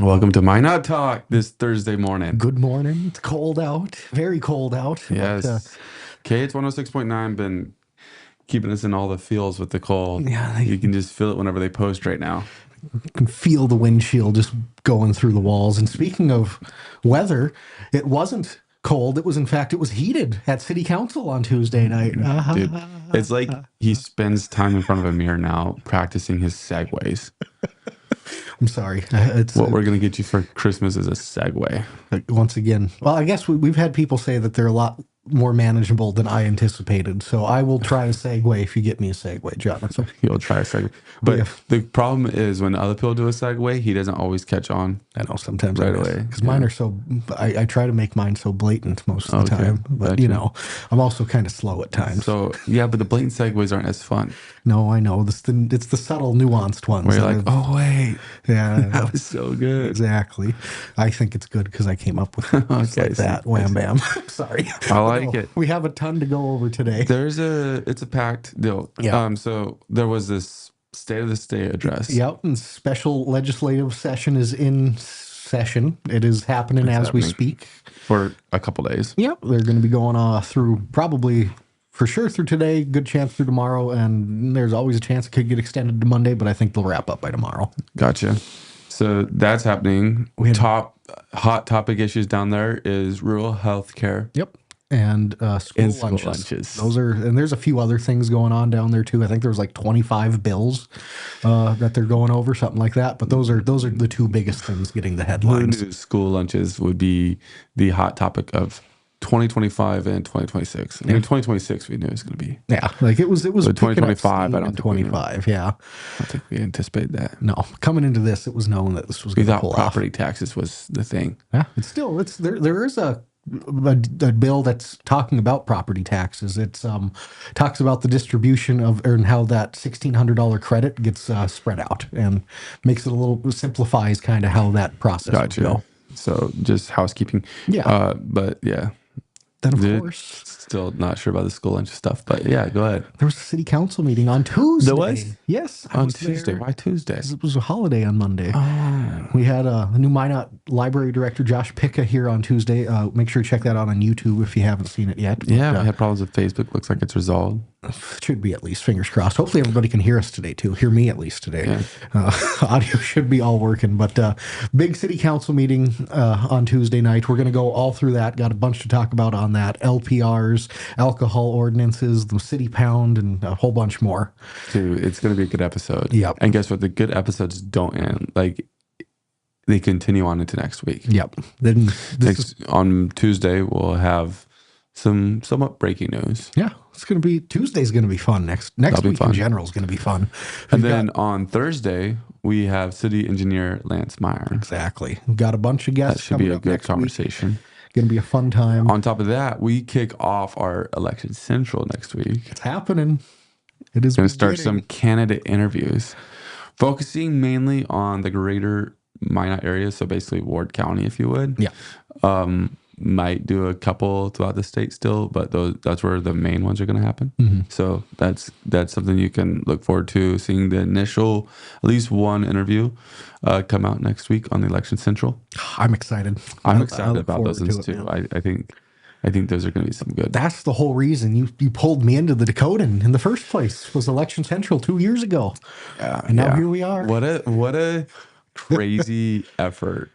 Welcome to Minot Talk this Thursday morning. Good morning. It's cold out, very cold out. Yes. KH 106.9 been keeping us in all the feels with the cold. Yeah, You you can just feel it whenever they post right now. can feel the windshield just going through the walls. And speaking of weather, it wasn't cold. It was heated at City Council on Tuesday night. Dude, it's like he spends time in front of a mirror now practicing his segues. I'm sorry. It's What we're going to get you for Christmas is a segue. once again. Well, I guess we've had people say that they're a lot more manageable than I anticipated. So I will try a segue if you get me a segue, Jonathan. He'll try a segue. But Yeah. the problem is when other people do a segue, he doesn't always catch on. I know sometimes Right away, because mine are so. I try to make mine so blatant most of the Okay, time, but gotcha. I'm also kind of slow at times. So, yeah, but the blatant segues aren't as fun. No, I know it's the subtle, nuanced ones. Where you're that like, have- oh, wait, yeah, that was so good. exactly. I think it's good because I came up with it just Okay, like see, that. Wham bam. Sorry, I like it. We have a ton to go over today. It's a packed deal. Yeah. So there was this State of the State address. Yep, and special legislative session is in session. It is happening It's as we happening. speak. For a couple days. Yep, they're going to be going through probably for sure through today, good chance through tomorrow, and there's always a chance it could get extended to Monday, but I think they'll wrap up by tomorrow. Gotcha. So that's happening. We had- Top hot topic issues down there is rural health care. Yep. And school And school lunches. lunches. And there's a few other things going on down there too. I think there was like 25 bills that they're going over, something like that. But those are the two biggest things getting the Who headlines. knew school lunches would be the hot topic of 2025 and 2026? I mean, 2026 we knew it was going to be. Yeah, like it was But picking up 2025, steam I don't in think we knew. 25. Yeah, I don't think we anticipated that. no, coming into this, it was known that this was We going to thought pull off. property taxes was the thing. Yeah, it's there is a bill that's talking about property taxes. It's talks about the distribution of and how that $1,600 credit gets spread out and makes it a little simplifies kind of how that process would Gotcha. go. So just housekeeping. Yeah. But yeah, Then of Dude, course still not sure about the school lunch stuff. But yeah, go ahead. there was a city council meeting on Tuesday. There was? Yes, I On was Tuesday. there. Why Tuesday? 'Cause it was a holiday on Monday. Oh, We had the new Minot Library Director Josh Picca here on Tuesday. Make sure you check that out on YouTube if you haven't seen it yet. yeah. But, We had problems with Facebook. Looks like it's resolved. should be at least, fingers crossed. Hopefully everybody can hear us today too. Hear me at least today. Yeah. Audio should be all working. But big city council meeting on Tuesday night. We're going to go all through that. Got a bunch to talk about on that. LPRs, alcohol ordinances, the city pound, and a whole bunch more. Dude, it's going to be a good episode. Yep. And guess what? The good episodes don't end. Like, they continue on into next week. Yep. Then this is, On Tuesday, we'll have some somewhat breaking news. yeah, it's going to be Tuesday's going to be fun. Next That'll be week fun. in general is going to be fun. And We've then got- on Thursday, we have City Engineer Lance Meyer. exactly. We've got a bunch of That guests should be coming a up good next week. conversation. Going to be a fun time. On top of that, we kick off our Election Central next week. It's happening. It is Going to start some beginning. candidate interviews, focusing mainly on the greater Minot area. So basically Ward County, if you would. Yeah. Might do a couple throughout the state still, but that's where the main ones are going to happen. Mm-hmm. So that's something you can look forward to, seeing the initial, at least one interview come out next week on the Election Central. I'm excited. I'm I excited look about those forward ones to it, too. man. I think those are going to be some good. That's the whole reason you pulled me into the Dakotan in the first place was Election Central 2 years ago. And now here we are. What a crazy effort.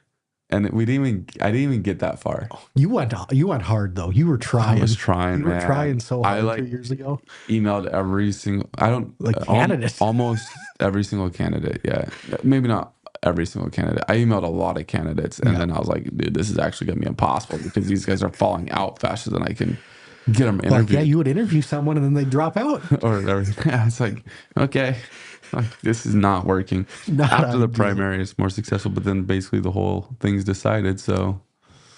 And I didn't even get that far. You went hard though. You were trying. I was trying, You were man. trying so I hard 2 years ago. emailed every single, Candidate. almost every single candidate. Yeah. Maybe not every single candidate. I emailed a lot of candidates, and then I was like, dude, this is actually going to be impossible because these guys are falling out faster than I can get them interviewed. Like, yeah, you would interview someone and then they'd drop out. or everything. Yeah, it's like, okay, like, this is not working. Not After the ideal. primary is more successful, but then basically the whole thing's decided. So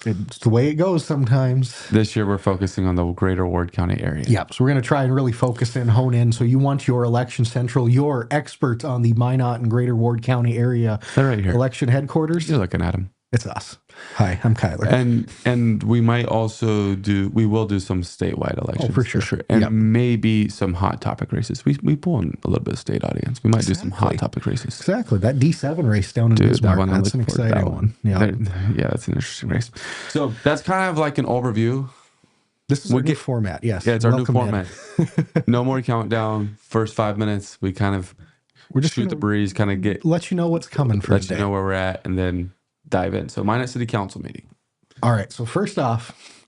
It's the way it goes sometimes. this year we're focusing on the greater Ward County area. Yeah, so we're going to try and really focus in, hone in. So you want your Election Central, your experts on the Minot and Greater Ward County area They're right here. election headquarters. You're looking at them. It's us. Hi, I'm Kyler. And we will do some statewide elections for sure. and Yep. maybe some hot topic races. We pull in a little bit of state audience. We might do some hot Exactly. topic races. Exactly. That D7 race down in Dude, Bismarck, that one, I'm that's an looking forward to exciting one. Yeah. Yeah, that's an interesting race. So that's kind of like an overview. This is our new format. Yes. Yeah, it's our new Welcome format. No more countdown. First 5 minutes, we kind of We're just shoot the breeze, kind of let you know what's coming for let today. you know where we're at, and then dive in. So Minot City Council meeting. All right. So first off,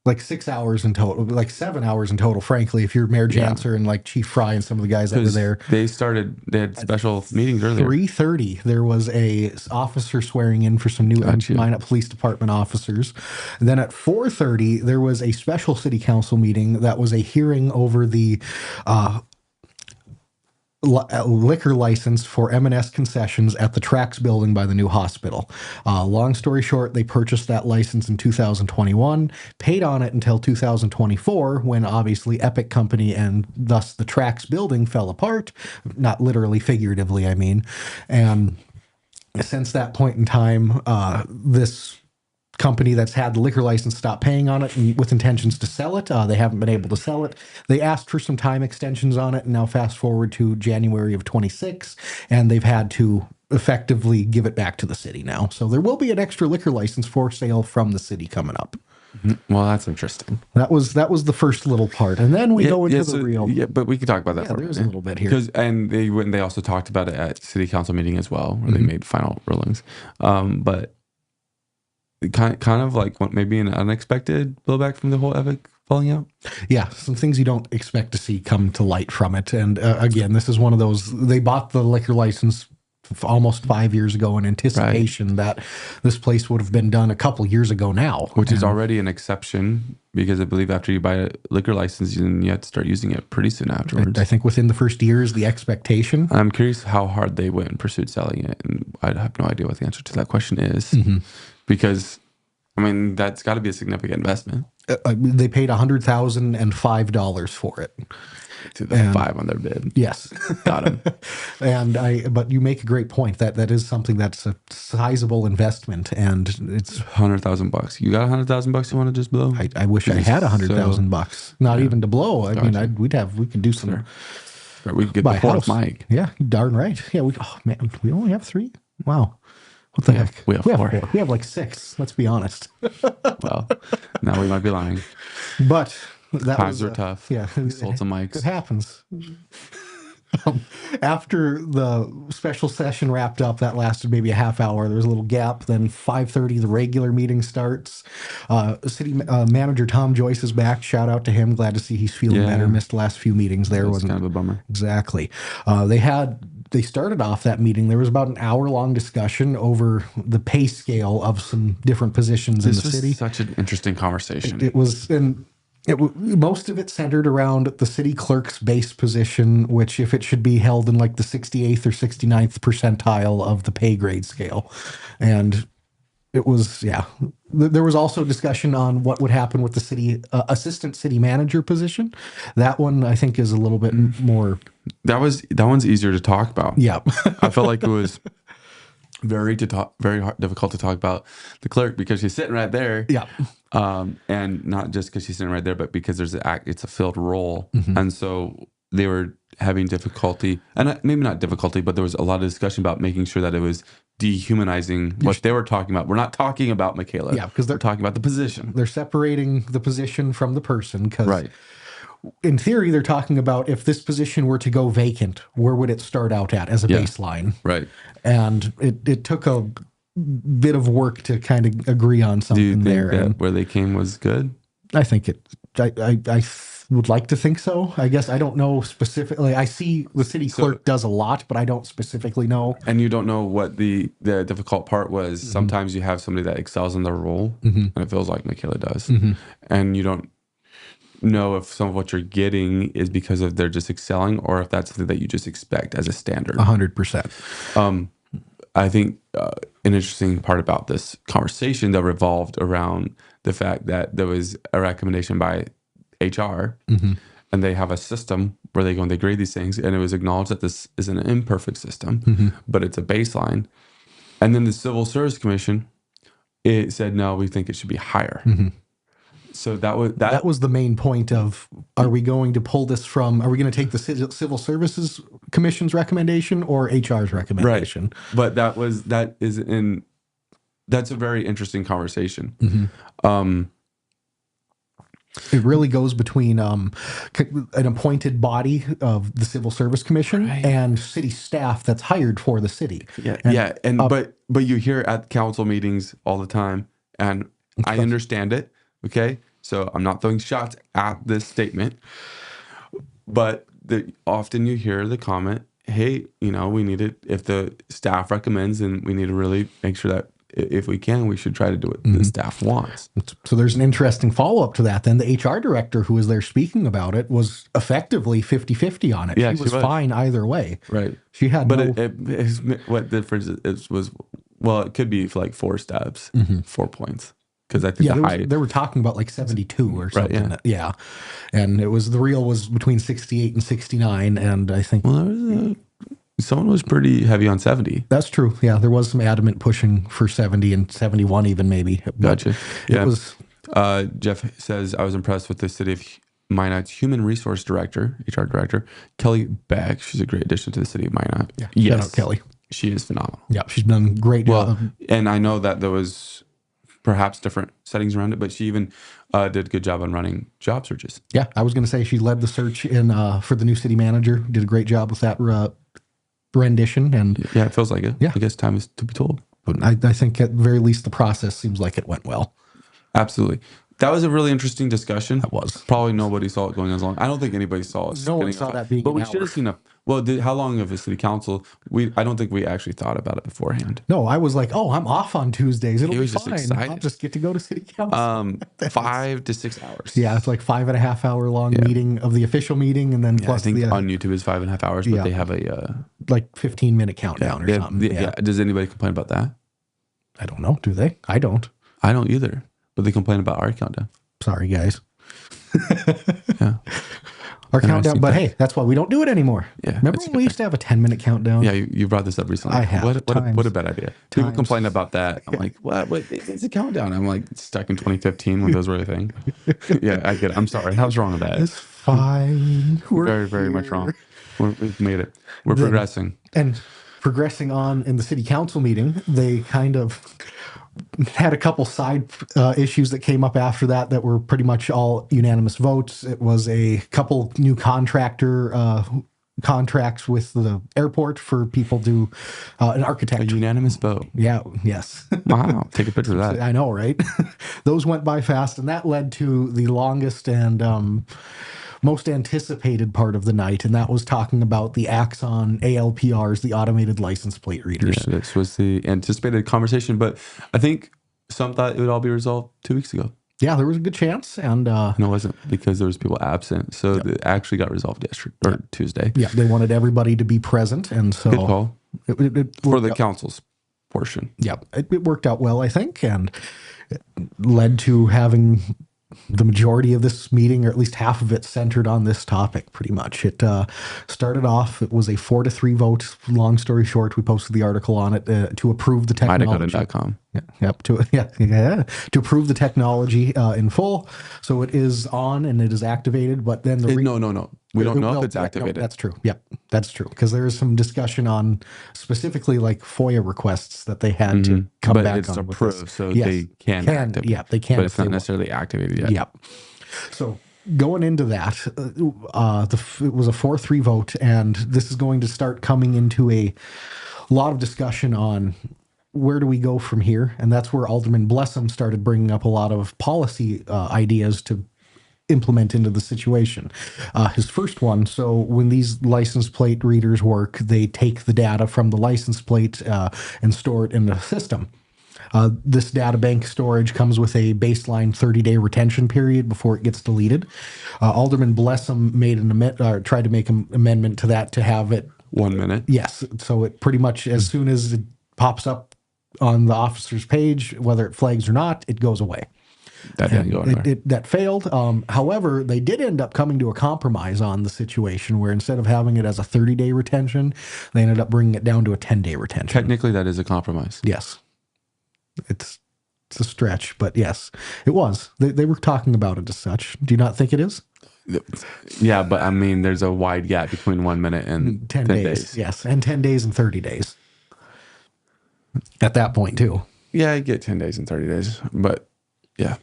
like 6 hours in total, like 7 hours in total, frankly, if you're Mayor Janser and like Chief Fry and some of the guys that were there. They had special meetings earlier. 3:30, there was a officer swearing in for some new Minot Police Department officers. And then at 4:30, there was a special city council meeting that was a hearing over the liquor license for M&S concessions at the Trax building by the new hospital. Long story short, they purchased that license in 2021, paid on it until 2024, when obviously Epic Company and thus the Trax building fell apart, not literally, figuratively, I mean. And since that point in time, this company that's had the liquor license stopped paying on it and with intentions to sell it. They haven't been able to sell it. They asked for some time extensions on it, and now fast forward to January of 26, and they've had to effectively give it back to the city now. So there will be an extra liquor license for sale from the city coming up. Well, that's interesting. That was the first little part, and then we go into the real. Yeah, but we can talk about that. There's a little bit here and they also talked about it at city council meeting as well, where they made final rulings. But kind of like maybe an unexpected blowback from the whole Epic falling out. Yeah, some things you don't expect to see come to light from it. And again, this is one of those. They bought the liquor license almost 5 years ago in anticipation that this place would have been done a couple years ago now, which is already an exception, because I believe after you buy a liquor license, you have to start using it pretty soon afterwards. I think within the first year is the expectation. I'm curious how hard they went and pursued selling it, and I have no idea what the answer to that question is, because I mean that's got to be a significant investment. They paid $100,005 for it. To the 5 on their bid. Yes. Got him. But you make a great point. That is something that's a sizable investment, and it's $100,000. You got $100,000 you want to just blow? I wish I had $100,000. Not even to blow. I mean, we could do some. We could get the fourth mic. Yeah, darn right. Yeah, man, we only have 3. Wow. What the heck? We have 4. We have like 6. Let's be honest. Well, now we might be lying. But times are tough. Yeah, we sold some mics. It happens. After the special session wrapped up, that lasted maybe a half hour. There was a little gap. Then 5:30, the regular meeting starts. City manager Tom Joyce is back. Shout out to him. Glad to see he's feeling better. Missed the last few meetings there. Was kind of a bummer. Exactly. They started off that meeting. There was about an hour-long discussion over the pay scale of some different positions in the city. This was such an interesting conversation. It was, and most of it centered around the city clerk's base position, which if it should be held in like the 68th or 69th percentile of the pay grade scale. And it was, there was also discussion on what would happen with the city assistant city manager position. That one I think is a little bit more. That one's easier to talk about. Yeah. I felt like it was very difficult to talk about the clerk because she's sitting right there. Yeah. And not just because she's sitting right there, but because it's a filled role. And so they were having difficulty, and maybe not difficulty, but there was a lot of discussion about making sure that it was dehumanizing what they were talking about. We're not talking about Michaela. Yeah, because they're talking about the position. They're separating the position from the person because right. In theory, they're talking about if this position were to go vacant, where would it start out at as a baseline? Right. And it took a bit of work to kind of agree on something. Do you think there. That where they came was good? I think I would like to think so. I guess I don't know specifically. I see the city clerk does a lot, but I don't specifically know. And you don't know what the difficult part was. Sometimes you have somebody that excels in their role, and it feels like Michaela does. And you don't know if some of what you're getting is because of they're just excelling, or if that's something that you just expect as a standard. 100%. I think an interesting part about this conversation that revolved around the fact that there was a recommendation by HR, and they have a system where they go and they grade these things, and it was acknowledged that this is an imperfect system, but it's a baseline. And then the Civil Service Commission it said, no, we think it should be higher. So That was the main point of, are we going to pull this from, are we going to take the Civil Services Commission's recommendation or HR's recommendation? But that's a very interesting conversation. It really goes between an appointed body of the Civil Service Commission and city staff that's hired for the city. But you hear at council meetings all the time, and I understand it. Okay, so I'm not throwing shots at this statement, but often you hear the comment, "Hey, we need it if the staff recommends, and we need to really make sure that if we can, we should try to do what the staff wants." So there's an interesting follow-up to that. Then the HR director who was there speaking about it was effectively 50-50 on it. Yeah, she was fine either way. Right. She had what difference it was, well, it could be for like 4 stabs, 4 points. Because I think they were talking about like 72 or something. Right, yeah. And the real was between 68 and 69. And I think someone was pretty heavy on 70. That's true. Yeah, there was some adamant pushing for 70 and 71 even maybe. Gotcha. Yeah. It was. Jeff says, I was impressed with the city of Minot's human resource director, HR director, Kelly Beck. She's a great addition to the city of Minot. Yeah. Yes. Shout out Kelly. She is phenomenal. Yeah, she's done a great job. And I know that there was perhaps different settings around it, but she even did a good job on running job searches. Yeah, I was going to say she led the search for the new city manager. Did a great job with that rendition. And yeah, it feels like it. Yeah. I guess time is to be told. But I think at the very least the process seems like it went well. Absolutely. That was a really interesting discussion. That was. Probably nobody saw it going as long. I don't think anybody saw it. No one saw that being. But we should have seen how long of a city council? I don't think we actually thought about it beforehand. No, I was like, oh, I'm off on Tuesdays. It'll be just fine. excited. I'll just get to go to city council. 5 to 6 hours. Yeah, it's like 5.5 hour long meeting of the official meeting, and then plus I think on YouTube is 5.5 hours, but they have a like 15-minute countdown or something. Does anybody complain about that? I don't know. Do they? I don't. I don't either. But they complain about our countdown. Sorry, guys. Yeah. Our countdown, but hey, that's why we don't do it anymore. Yeah. Remember when we used to have a 10-minute countdown? Yeah, you brought this up recently. I have. What a bad idea. People complain about that. I'm like, what? It's a countdown. I'm like stuck in 2015 when those were a thing. Yeah, I get it. I'm sorry. How's wrong with that? It's fine. We're very, very much wrong. We've made it. We're progressing. And progressing on in the city council meeting, they kind of had a couple side issues that came up after that were pretty much all unanimous votes. It was a couple new contractor contracts with the airport for people to an architect. A unanimous vote. Yeah. Yes. Wow. Take a picture of that. I know, right? Those went by fast, and that led to the longest and most anticipated part of the night, and that was talking about the Axon ALPRs, the automated license plate readers. Yeah, this was the anticipated conversation, but I think some thought it would all be resolved 2 weeks ago. Yeah, there was a good chance, and no, it wasn't, because there was people absent, so it actually got resolved yesterday or Tuesday. Yeah, they wanted everybody to be present, and so good call it for the council's portion. Yeah, it worked out well, I think, and it led to having the majority of this meeting, or at least half of it, centered on this topic pretty much. It started off, it was a 4-3 vote. Long story short, we posted the article on it to approve the technology. Minot.com. To approve the technology in full. So it is on and it is activated, but then no. We don't know if it's activated. No, that's true. Yep, that's true. Because there is some discussion on specifically like FOIA requests that they had to come back on. But it's approved, so they can activate. Yeah, they can. But it's not necessarily activated yet. Yep. So going into that, it was a 4-3 vote, and this is going to start coming into a lot of discussion on where do we go from here, and that's where Alderman Blessum started bringing up a lot of policy ideas to implement into the situation. His first one, so when these license plate readers work, they take the data from the license plate and store it in the system. This data bank storage comes with a baseline 30-day retention period before it gets deleted. Alderman Blessum made tried to make an amendment to that to have it 1 minute. Yes, so it pretty much as soon as it pops up on the officer's page, whether it flags or not, it goes away. That didn't go anywhere. That failed. However, they did end up coming to a compromise on the situation where instead of having it as a 30-day retention, they ended up bringing it down to a 10-day retention. Technically, that is a compromise. Yes. It's it's a stretch, but yes, it was. They were talking about it as such. Do you not think it is? Yeah, but I mean, there's a wide gap between 1 minute and 10 10 days. days. Yes, and 10 days and 30 days at that point too. Yeah, I get 10 days and 30 days, but yeah.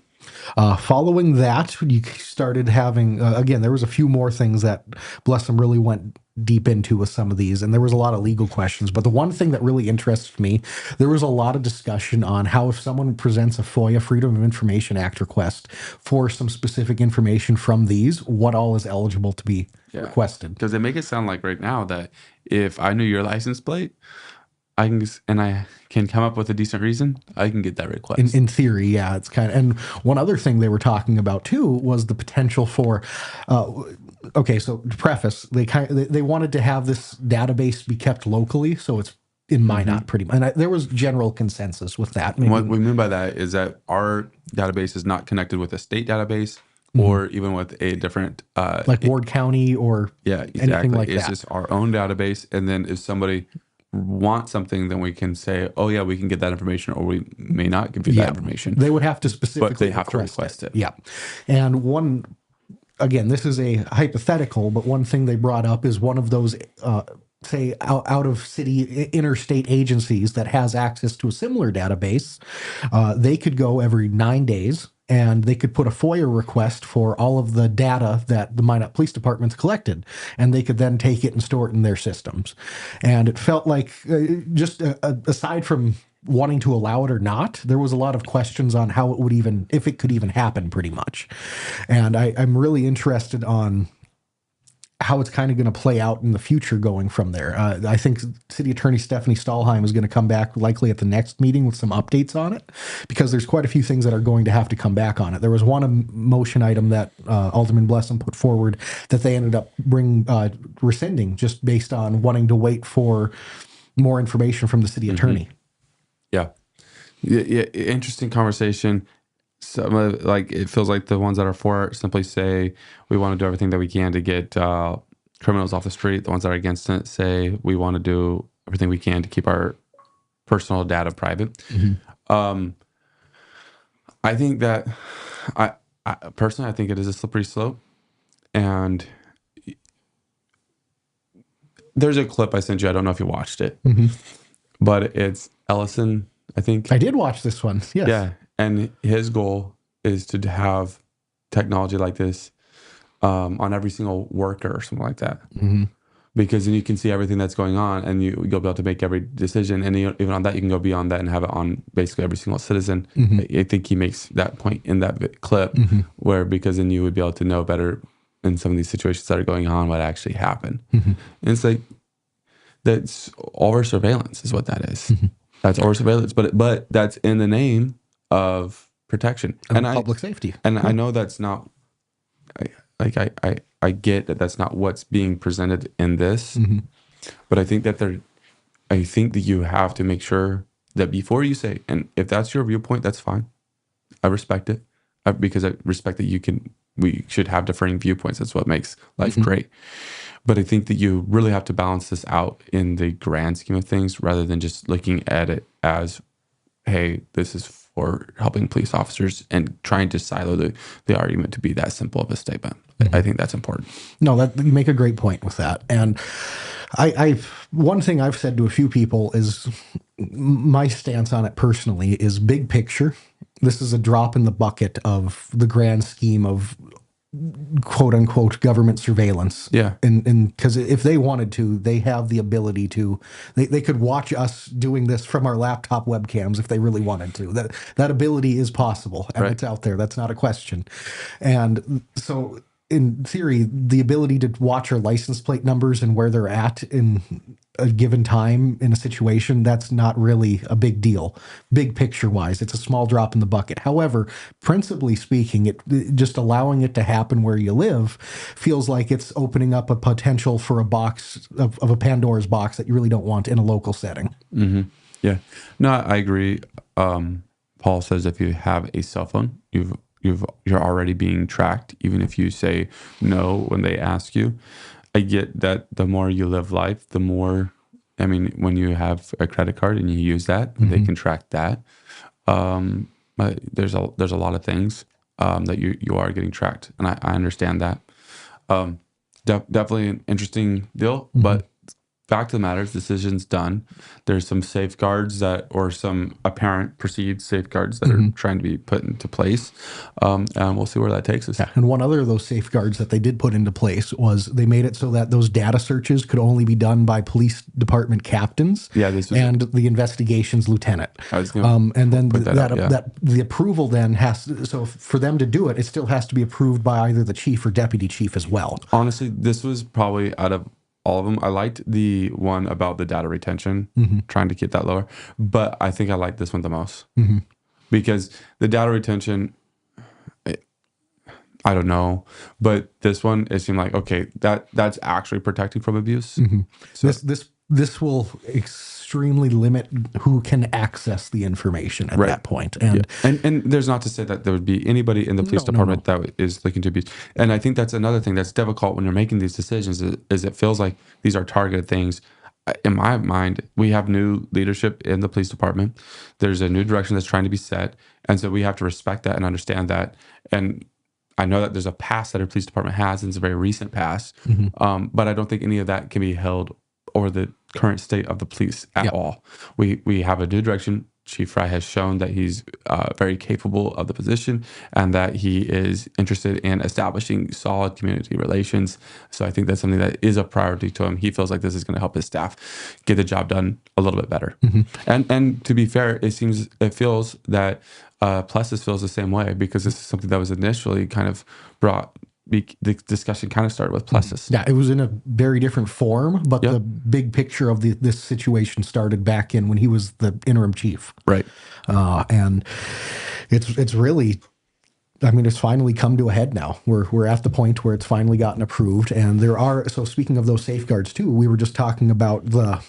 Following that, you started having, again, there was a few more things that Blessum really went deep into with some of these, and there was a lot of legal questions. But the one thing that really interested me, there was a lot of discussion on how if someone presents a FOIA, Freedom of Information Act request for some specific information from these, what all is eligible to be requested. Because they make it sound like right now that if I knew your license plate, I can come up with a decent reason, I can get that request. In theory, yeah, it's kind of. And one other thing they were talking about too was the potential for. Okay, so to preface, they wanted to have this database be kept locally, so it's in Minot pretty much. And there was general consensus with that. Maybe. What we mean by that is that our database is not connected with a state database or even with a different like Ward County or anything like that. It's just our own database, and then if somebody want something, then we can say, oh yeah, we can get that information, or we may not give you that information. They would have to specifically but they have to request it. Yeah. And again, this is a hypothetical, but one thing they brought up is one of those say out of city interstate agencies that has access to a similar database. They could go every 9 days and they could put a FOIA request for all of the data that the Minot Police Department's collected, and they could then take it and store it in their systems. And it felt like, just aside from wanting to allow it or not, there was a lot of questions on how it would even, if it could even happen, pretty much. And I'm really interested on how it's kind of going to play out in the future going from there. I think City Attorney Stephanie Stahlheim is going to come back likely at the next meeting with some updates on it, because there's quite a few things that are going to have to come back on it. There was one motion item that Alderman Blessum put forward that they ended up rescinding just based on wanting to wait for more information from the city attorney. Yeah. Interesting conversation. Some it feels like the ones that are for it simply say we want to do everything that we can to get criminals off the street. The ones that are against it say we want to do everything we can to keep our personal data private. I think that I personally, I think it is a slippery slope. And there's a clip I sent you. I don't know if you watched it, but it's Ellison, I think. I did watch this one. Yes. Yeah. And his goal is to have technology like this on every single worker or something like that. Because then you can see everything that's going on, and you'll be able to make every decision. And even on that, you can go beyond that and have it on basically every single citizen. I think he makes that point in that clip where, because then you would be able to know better in some of these situations that are going on what actually happened. And it's like, that's over surveillance is what that is. That's over surveillance, but that's in the name of protection and public safety. And I know that's not, I get that that's not what's being presented in this, but I think that you have to make sure that before you say, and if that's your viewpoint, that's fine. I respect it, because I respect that we should have differing viewpoints. That's what makes life great. But I think that you really have to balance this out in the grand scheme of things, rather than just looking at it as, hey, this is for helping police officers, and trying to silo the argument to be that simple of a statement. I think that's important. No, you make a great point with that. And one thing I've said to a few people is, my stance on it personally is big picture. This is a drop in the bucket of the grand scheme of quote unquote government surveillance. Yeah. And because if they wanted to, they have the ability to, they could watch us doing this from our laptop webcams if they really wanted to. That ability is possible, and it's out there. That's not a question. And so in theory, the ability to watch our license plate numbers and where they're at in a given time in a situation, that's not really a big deal. Big picture wise, it's a small drop in the bucket. However, principally speaking, it just allowing it to happen where you live feels like it's opening up a potential for a box of a Pandora's box that you really don't want in a local setting. Yeah, no, I agree. Paul says if you have a cell phone, you're already being tracked, even if you say no when they ask you. I get that the more you live life, the more, I mean, when you have a credit card and you use that, they can track that. there's a lot of things that you are getting tracked, and I understand that. Definitely an interesting deal, but fact of the matter is, decision's done. There's some safeguards or some apparent perceived safeguards that are trying to be put into place, and we'll see where that takes us. Yeah. And one other of those safeguards that they did put into place was they made it so that those data searches could only be done by police department captains and the investigations lieutenant. I was gonna and then put that out, yeah. that the approval then so for them to do it, it still has to be approved by either the chief or deputy chief as well. Honestly, this was probably out of all of them. I liked the one about the data retention, trying to keep that lower, but I think I liked this one the most because the data retention, I don't know, but this one, it seemed like, okay, that's actually protecting from abuse. So this will extremely limit who can access the information at that point. And there's not to say that there would be anybody in the police department that is looking to abuse. And I think that's another thing that's difficult when you're making these decisions is it feels like these are targeted things. In my mind, we have new leadership in the police department. There's a new direction that's trying to be set. And so we have to respect that and understand that. And I know that there's a past that our police department has, and it's a very recent past. But I don't think any of that can be held over the current state of the police at all. We have a new direction. Chief Fry has shown that he's very capable of the position and that he is interested in establishing solid community relations. So I think that's something that is a priority to him. He feels like this is going to help his staff get the job done a little bit better. And to be fair, it feels that Plessis feels the same way, because this is something that was initially kind of brought. The discussion kind of started with Plessis. Yeah, it was in a very different form, but the big picture of this situation started back in when he was the interim chief. Right. And it's really, I mean, it's finally come to a head now. We're at the point where it's finally gotten approved. And so speaking of those safeguards too, we were just talking about the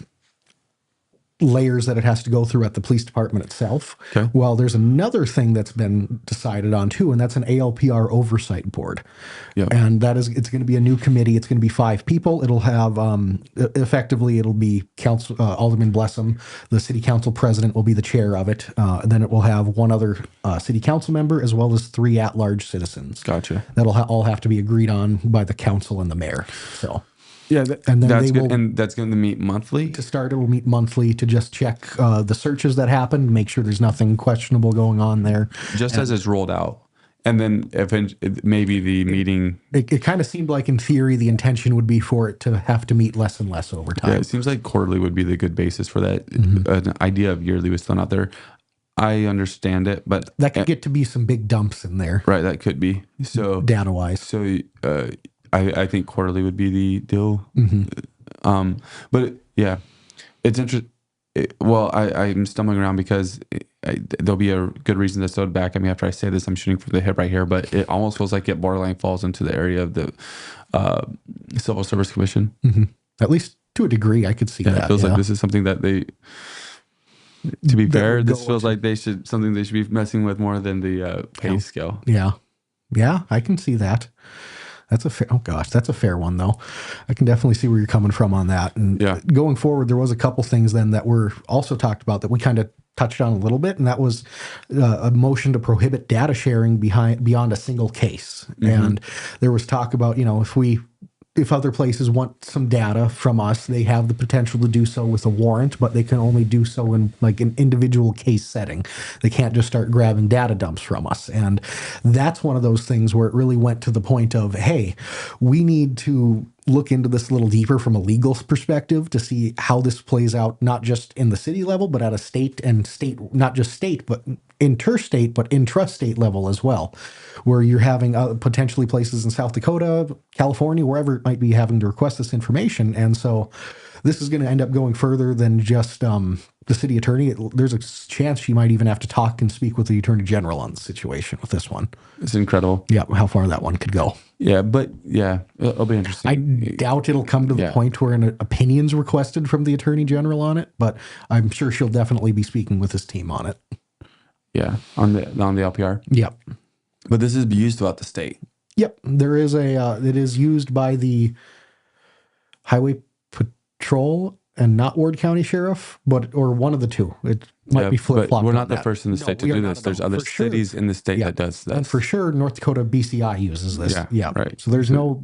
layers that it has to go through at the police department itself. Okay. Well, there's another thing that's been decided on too, and that's an ALPR oversight board. Yep. And it's going to be a new committee. It's going to be 5 people. It'll have, effectively, it'll be Alderman Blessum. The city council president will be the chair of it. And then it will have one other city council member, as well as 3 at-large citizens. Gotcha. That'll all have to be agreed on by the council and the mayor. So. Yeah, and then that's good. And that's going to meet monthly? To start, it will meet monthly to just check the searches that happened, make sure there's nothing questionable going on there. Just as it's rolled out. And then maybe the meeting... It kind of seemed like, in theory, the intention would be for it to have to meet less and less over time. Yeah, it seems like quarterly would be the good basis for that. An idea of yearly was thrown out there. I understand it, but... That could get to be some big dumps in there. Right, that could be. So data-wise. So... I think quarterly would be the deal. But yeah, it's interesting. Well, I'm stumbling around because there'll be a good reason to throw it back at me after I say this. I'm shooting from the hip right here, but it almost feels like it borderline falls into the area of the Civil Service Commission. At least to a degree, I could see that. It feels like this is something that they... To be fair, this feels like something they should be messing with more than the pay scale. Yeah, I can see that. That's a fair one though. I can definitely see where you're coming from on that. And going forward, there was a couple things then that were also talked about that we kind of touched on a little bit, and that was a motion to prohibit data sharing beyond a single case. And there was talk about, if other places want some data from us, they have the potential to do so with a warrant, but they can only do so in like an individual case setting. They can't just start grabbing data dumps from us. And that's one of those things where it really went to the point of, hey, we need to look into this a little deeper from a legal perspective to see how this plays out, not just in the city level, but at a state, not just state, but interstate, but intrastate level as well, where you're having potentially places in South Dakota, California, wherever it might be, having to request this information. And so this is going to end up going further than just the city attorney. There's a chance she might even have to talk and speak with the attorney general on the situation with this one. It's incredible. Yeah, how far that one could go. Yeah, but it'll be interesting. I doubt it'll come to the point where an opinion's requested from the attorney general on it, but I'm sure she'll definitely be speaking with his team on it. Yeah, on the ALPR. Yep. But this is used throughout the state. Yep. There is it is used by the Highway Patrol and not Ward County Sheriff, or one of the two. It might be flip flop. We're not the first in the state to do this. There's other cities in the state that does this, and for sure, North Dakota BCI uses this. Yeah, right. So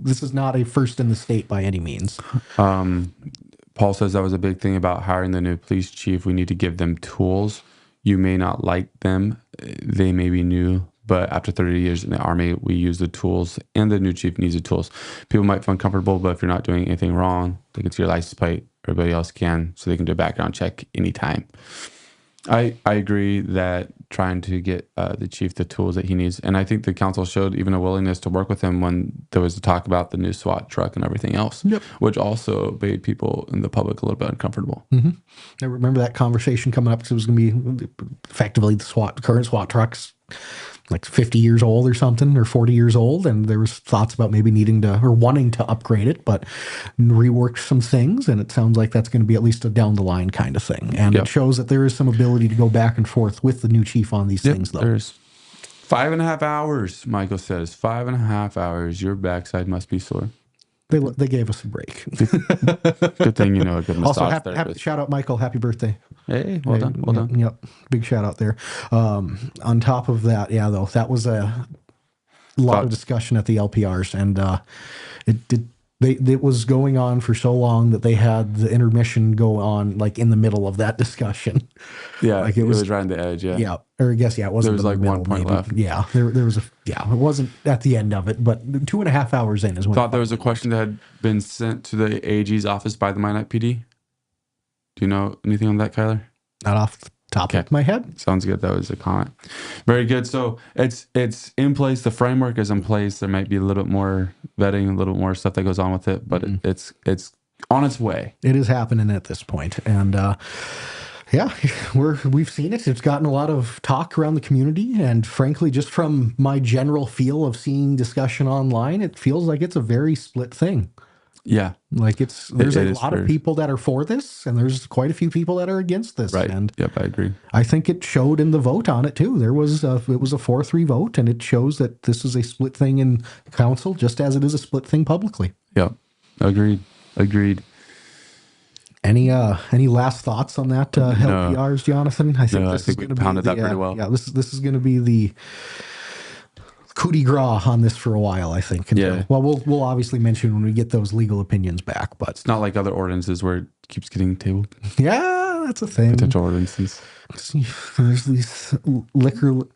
this is not a first in the state by any means. Paul says that was a big thing about hiring the new police chief. We need to give them tools. You may not like them; they may be new, but after 30 years in the Army, we use the tools, and the new chief needs the tools. People might feel uncomfortable, but if you're not doing anything wrong, they can see your license plate. Everybody else can, so they can do a background check anytime. I agree that trying to get the chief the tools that he needs, and I think the council showed even a willingness to work with him when there was a talk about the new SWAT truck and everything else, which also made people in the public a little bit uncomfortable. Mm-hmm. I remember that conversation coming up because it was going to be effectively the current SWAT trucks, like 50 years old or something, or 40 years old, and there was thoughts about maybe needing to or wanting to upgrade it, but rework some things, and it sounds like that's going to be at least a down the line kind of thing. And it shows that there is some ability to go back and forth with the new chief on these things, though. There's 5.5 hours, Michael says. 5.5 hours. Your backside must be sore. They gave us a break. Good thing you know a good massage also, shout out, Michael. Happy birthday. Hey, well done. Yep. Big shout out there. On top of that, though, that was a lot of discussion at the LPRs, and it was going on for so long that they had the intermission go on like in the middle of that discussion. Yeah, like it was right on the edge. Yeah. Or I guess it wasn't. There was like 1 point left. Yeah, there was it wasn't at the end of it, but 2.5 hours in is when. Thought there was a question that had been sent to the AG's office by the Minot PD. Do you know anything on that, Kyler? Not off the top of my head. Sounds good. That was a comment. Very good. So it's in place. The framework is in place. There might be a little bit more vetting, a little more stuff that goes on with it, but it's on its way. It is happening at this point, and we've seen it. It's gotten a lot of talk around the community, and frankly, just from my general feel of seeing discussion online, it feels like it's a very split thing. Yeah. Like there's a lot of people that are for this, and there's quite a few people that are against this. Right. And yep, I agree. I think it showed in the vote on it too. It was a 4-3 vote, and it shows that this is a split thing in council, just as it is a split thing publicly. Yep. Agreed. Any last thoughts on that LPRs, Jonathan? I think this is going to be pounded that pretty well. Yeah, this is going to be the coup de grace on this for a while, I think. Well, we'll obviously mention when we get those legal opinions back, but it's not like other ordinances where it keeps getting tabled. Yeah, that's a thing. Potential ordinances. There's these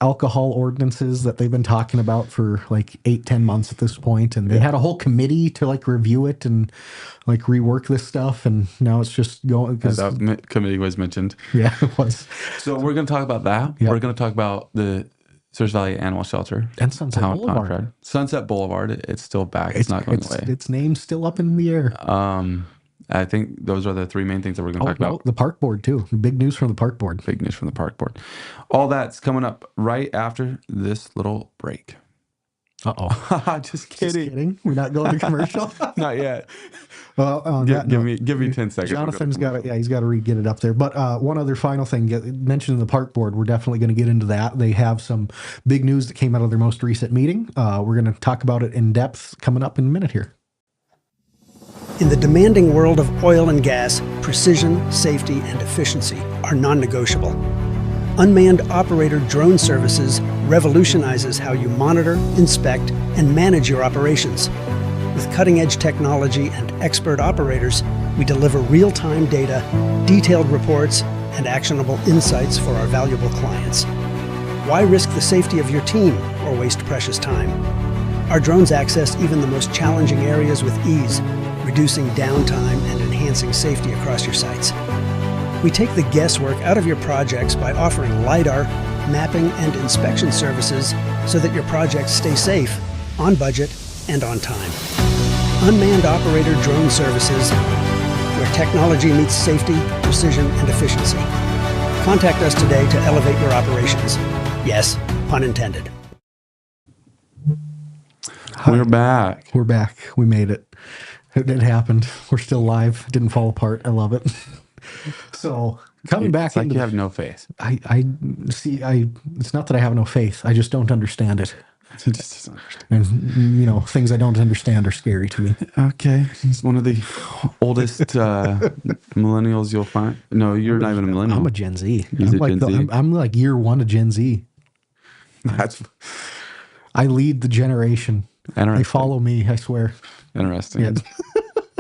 alcohol ordinances that they've been talking about for like 8-10 months at this point, and they had a whole committee to like review it and like rework this stuff, and now it's just going because that committee was mentioned. Yeah, it was. So we're going to talk about that. Yep. We're going to talk about the Search Valley Animal Shelter and Sunset Boulevard. Contract. Sunset Boulevard, it's still back. It's not going away. Its name's still up in the air. I think those are the three main things that we're going to talk about. The park board too. Big news from the park board. Big news from the park board. All that's coming up right after this little break. Just kidding. We're not going to commercial. Not yet. Well, give me 10 seconds. Jonathan's got it. Yeah, he's got to get it up there. But one other final thing mentioned in the park board, we're definitely going to get into that. They have some big news that came out of their most recent meeting. We're going to talk about it in depth coming up in a minute here. In the demanding world of oil and gas, precision, safety, and efficiency are non-negotiable. Unmanned operator drone services revolutionizes how you monitor, inspect, and manage your operations. With cutting-edge technology and expert operators, we deliver real-time data, detailed reports, and actionable insights for our valuable clients. Why risk the safety of your team or waste precious time? Our drones access even the most challenging areas with ease, reducing downtime and enhancing safety across your sites. We take the guesswork out of your projects by offering LiDAR, mapping, and inspection services so that your projects stay safe, on budget, and on time. Unmanned operator drone services, where technology meets safety, precision, and efficiency. Contact us today to elevate your operations. Yes, pun intended. We're back. We're back. We made it. It happened. We're still live. It didn't fall apart. I love it. So coming back, it's like you have no faith. I see. It's not that I have no faith. I just don't understand it. He just doesn't understand. And, you know, things I don't understand are scary to me. Okay. He's one of the oldest millennials you'll find. No, you're not even a millennial. I'm a Gen Z. He's I'm a like Gen Z. I'm like year one of Gen Z. That's I lead the generation. interesting. They follow me, I swear. Interesting. Yeah.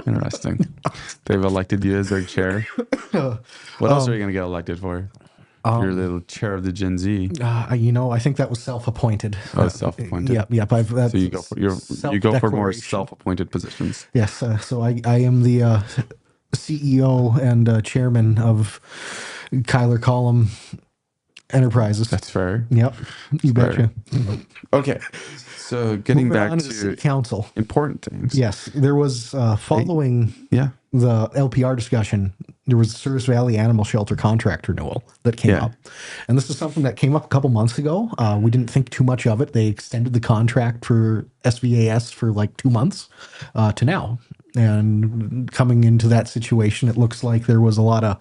Interesting. They've elected you as their chair. What else are you going to get elected for? You're the chair of the Gen Z. You know, I think that was self-appointed. Oh, self-appointed. Yep. So you go for more self-appointed positions. Yes. So I am the CEO and chairman of Kyler Collom Enterprises. That's fair. Yep. You betcha. Okay. So getting Moving back on to city council. important things. Yes, there was following Yeah. the LPR discussion, there was the Service Valley Animal Shelter contract renewal that came up. And this is something that came up a couple months ago. We didn't think too much of it. They extended the contract for SVAS for like 2 months to now. And coming into that situation, it looks like there was a lot of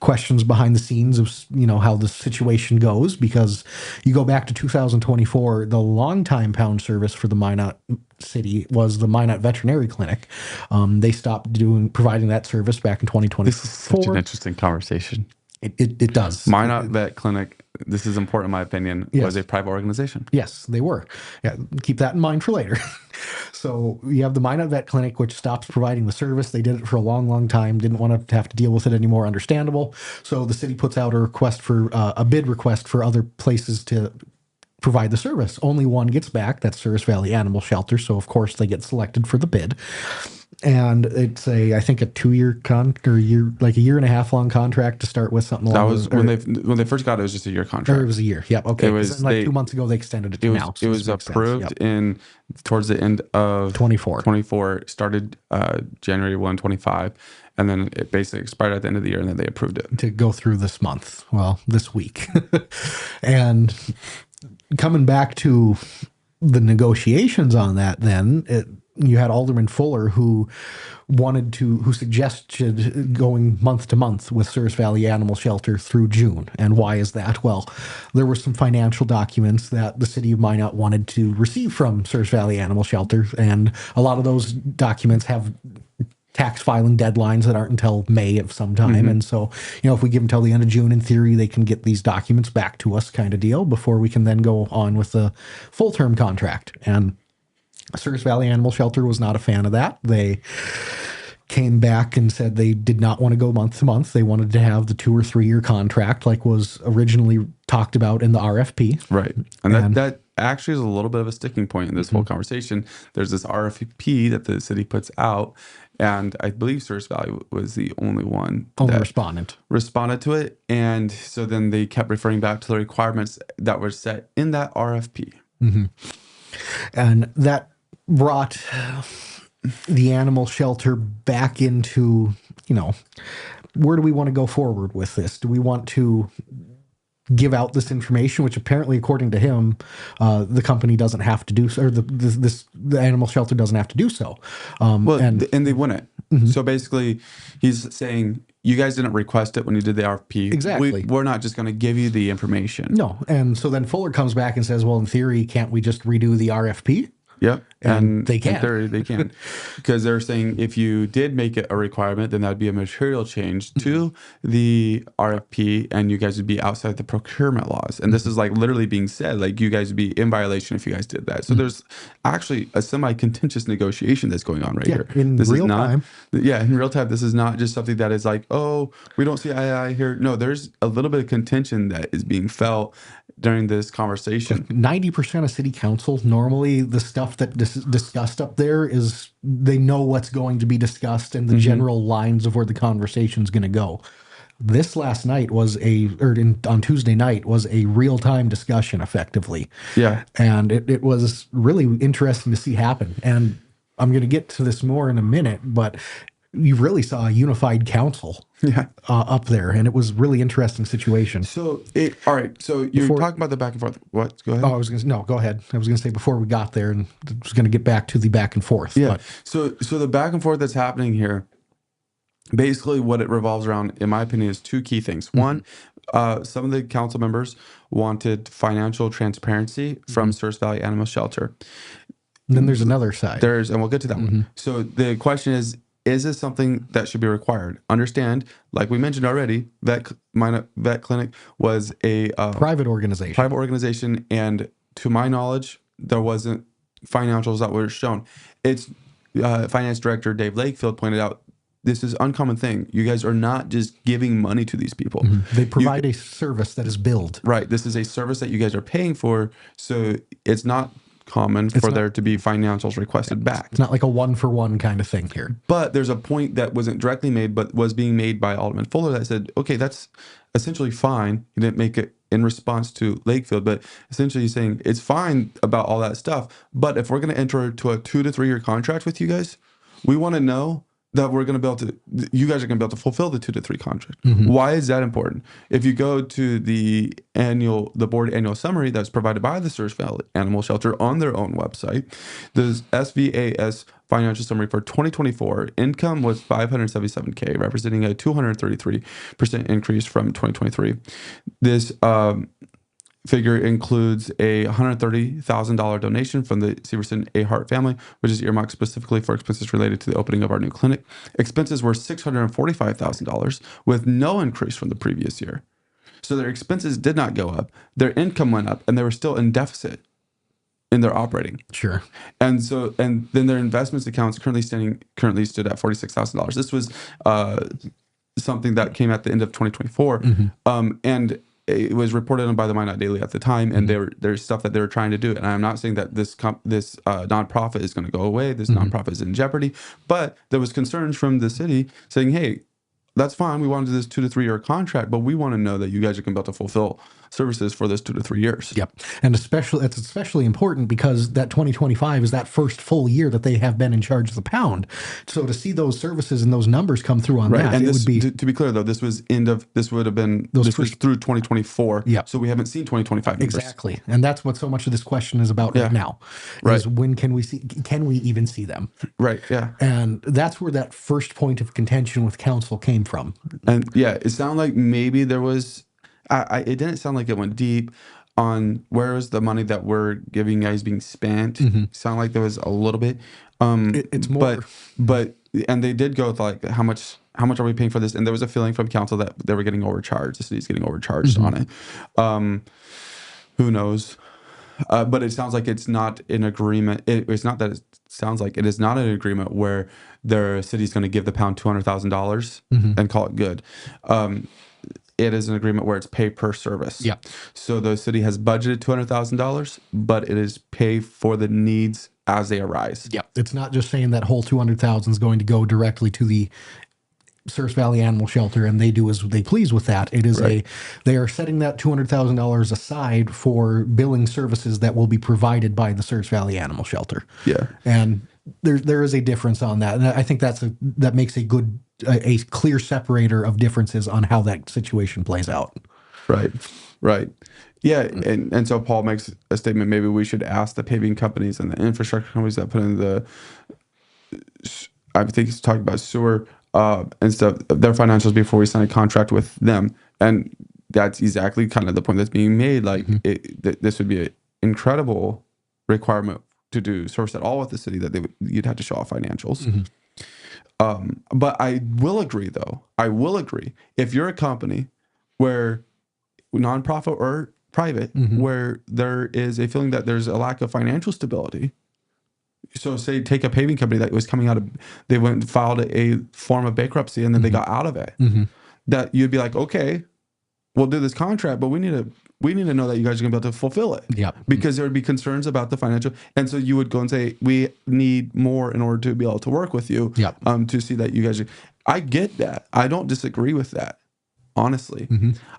questions behind the scenes of, you know, how the situation goes, because you go back to 2024, the longtime pound service for the Minot city was the Minot Veterinary Clinic. They stopped providing that service back in 2024. This is such an interesting conversation. It does. Minot Vet Clinic, this is important in my opinion, was a private organization. Yes, they were. Yeah, keep that in mind for later. So you have the Minot Vet Clinic, which stops providing the service. They did it for a long, long time. Didn't want to have to deal with it anymore. Understandable. So the city puts out a request for a bid request for other places to provide the service. Only one gets back. That's Service Valley Animal Shelter. So of course they get selected for the bid. And it's I think a 2-year like a year and a half long contract to start with, something. That was when they first got it. It was just a year contract. Or it was a year. Yep. Okay. It was like 2 months ago they extended it to now. It was approved in towards the end of 24. Started January 1, 25, and then it basically expired at the end of the year, and then they approved it to go through this month. Well, this week, and coming back to the negotiations on that, then you had Alderman Fuller who suggested going month to month with Service Valley Animal Shelter through June. And why is that? Well, there were some financial documents that the city of Minot wanted to receive from Service Valley Animal Shelter, and a lot of those documents have tax filing deadlines that aren't until May of some time. And so, you know, if we give them till the end of June, in theory, they can get these documents back to us, kind of deal, before we can then go on with the full term contract. And Service Valley Animal Shelter was not a fan of that. They came back and said they did not want to go month to month. They wanted to have the 2 or 3 year contract like was originally talked about in the RFP. Right. And that actually is a little bit of a sticking point in this whole conversation. There's this RFP that the city puts out, and I believe Service Valley was the only one that responded to it. And so then they kept referring back to the requirements that were set in that RFP. And that brought the animal shelter back into, you know, where do we want to go forward with this? Do we want to give out this information, which apparently, according to him, the company doesn't have to do so, or the animal shelter doesn't have to do so. And they wouldn't. So basically, he's saying, you guys didn't request it when you did the RFP. Exactly. We're not just going to give you the information. No. And so then Fuller comes back and says, well, in theory, can't we just redo the RFP? Yep. And they can. In theory, they can. Because they're saying if you did make it a requirement, then that would be a material change to the RFP, and you guys would be outside the procurement laws. And this is like literally being said, like you guys would be in violation if you guys did that. So there's actually a semi-contentious negotiation that's going on right here. In real time. Yeah, in real time. This is not just something that is like, oh, we don't see eye to eye here. No, there's a little bit of contention that is being felt during this conversation. 90% of city council, normally the stuff that discussed up there is they know what's going to be discussed and the general lines of where the conversation's going to go. This last night was on Tuesday night was a real-time discussion, effectively. Yeah. And it was really interesting to see happen. And I'm going to get to this more in a minute, but you really saw a unified council up there, and it was a really interesting situation. So, all right. So you're talking about the back and forth. What? Go ahead. Oh, go ahead. I was going to say before we got there, and I was going to get back to the back and forth. Yeah. But. So the back and forth that's happening here basically what it revolves around, in my opinion, is two key things. One, some of the council members wanted financial transparency from Surf Valley Animal Shelter. And then there's another side. And we'll get to that one. So the question is this something that should be required? Understand, like we mentioned already, Minot Vet Clinic was a Private organization. And to my knowledge, there wasn't financials that were shown. It's Finance Director Dave Lakefield pointed out, this is an uncommon thing. You guys are not just giving money to these people. They provide a service that is billed. Right. This is a service that you guys are paying for. So it's not common for there to be financials requested back. It's not like a one-for-one kind of thing here. But there's a point that wasn't directly made, but was being made by Alderman Fuller that said, okay, that's essentially fine. He didn't make it in response to Lakefield, but essentially he's saying it's fine about all that stuff. But if we're going to enter into a 2 to 3 year contract with you guys, we want to know that we're going to be able to, you guys are going to be able to fulfill the 2 to 3 contract. Why is that important? If you go to the board annual summary that's provided by the Surf Valley Animal Shelter on their own website, the SVAS financial summary for 2024, income was $577K, representing a 233% increase from 2023. This figure includes a $130,000 donation from the Severson A. Hart family, which is earmarked specifically for expenses related to the opening of our new clinic. Expenses were $645,000 with no increase from the previous year. So their expenses did not go up. Their income went up, and they were still in deficit in their operating. Sure. And then their investments accounts currently stood at $46,000. This was something that came at the end of 2024. And it was reported on by the Minot Daily at the time, and there's stuff that they were trying to do. And I'm not saying that this nonprofit is going to go away. This nonprofit is in jeopardy, but there was concerns from the city saying, "Hey, that's fine. We want to do this 2 to 3 year contract, but we want to know that you guys are going to be able to fulfill services for this 2 to 3 years." Yep. And it's especially important because that 2025 is that first full year that they have been in charge of the pound. So to see those services and those numbers come through on that, and it would be to be clear though, this was through 2024. Yeah. So we haven't seen 2025 numbers. Exactly. And that's what so much of this question is about right now. Right. Is when can we even see them? Right. Yeah. And that's where that first point of contention with council came from. And yeah, it sounded like maybe there was, it didn't sound like it went deep on where is the money that we're giving guys being spent. Sound like there was a little bit. It's more, but and they did go with like how much are we paying for this? And there was a feeling from council that they were getting overcharged. The city's getting overcharged on it. Who knows? But it sounds like it's not an agreement. It's not that it sounds like it is not an agreement where the city's going to give the pound $200,000 and call it good. It is an agreement where it's pay per service. Yeah. So the city has budgeted $200,000, but it is pay for the needs as they arise. Yeah. It's not just saying that whole $200,000 is going to go directly to the Surf Valley Animal Shelter and they do as they please with that. It is they are setting that $200,000 aside for billing services that will be provided by the Surf Valley Animal Shelter. Yeah. And there is a difference on that. And I think that makes a clear separator of differences on how that situation plays out. Right. Yeah. And so Paul makes a statement, maybe we should ask the paving companies and the infrastructure companies that put in I think he's talking about sewer and stuff, their financials before we sign a contract with them. And that's exactly kind of the point that's being made. Like this would be an incredible requirement to do service at all with the city that you'd have to show off financials. But I will agree though. If you're a company where nonprofit or private, where there is a feeling that there's a lack of financial stability. So say take a paving company that was coming out of, they went and filed a form of bankruptcy and then they got out of it. That you'd be like, okay, we'll do this contract, but we need to know that you guys are going to be able to fulfill it. Yeah. Because there would be concerns about the financial. And so you would go and say, we need more in order to be able to work with you. Yeah. To see that you guys I get that. I don't disagree with that, honestly.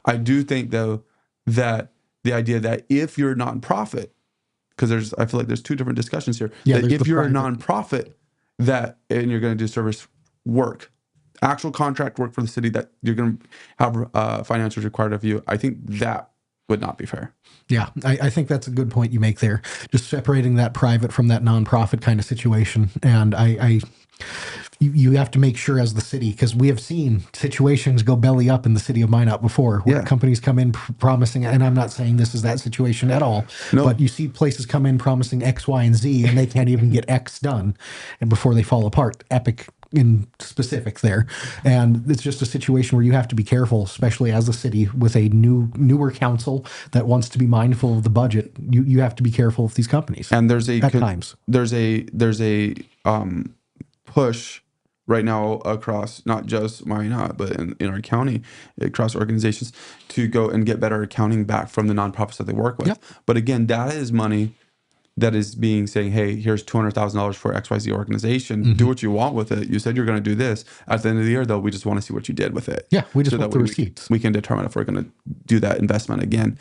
I do think though that the idea that if you're a nonprofit, because I feel like there's two different discussions here. Yeah, that if you're a nonprofit and you're going to do service work, actual contract work for the city that you're going to have financials required of you, I think that would not be fair. Yeah, I think that's a good point you make there. Just separating that private from that nonprofit kind of situation. And you have to make sure as the city, because we have seen situations go belly up in the city of Minot before, where Yeah. companies come in promising, and I'm not saying this is that situation at all, No. but you see places come in promising X, Y, and Z, and they can't even get X done, and before they fall apart. Epic in specific there, and it's just a situation where you have to be careful, especially as a city with a newer council that wants to be mindful of the budget. You have to be careful with these companies. And there's at times there's a push right now across not just Minot, but in our county, across organizations, to go and get better accounting back from the nonprofits that they work with. Yep. But again, that is money that is being saying, hey, here's $200,000 for XYZ organization. Do what you want with it. You said you're going to do this. At the end of the year, though, we just want to see what you did with it. Yeah, we just so want that the we receipts. We can determine if we're going to do that investment again.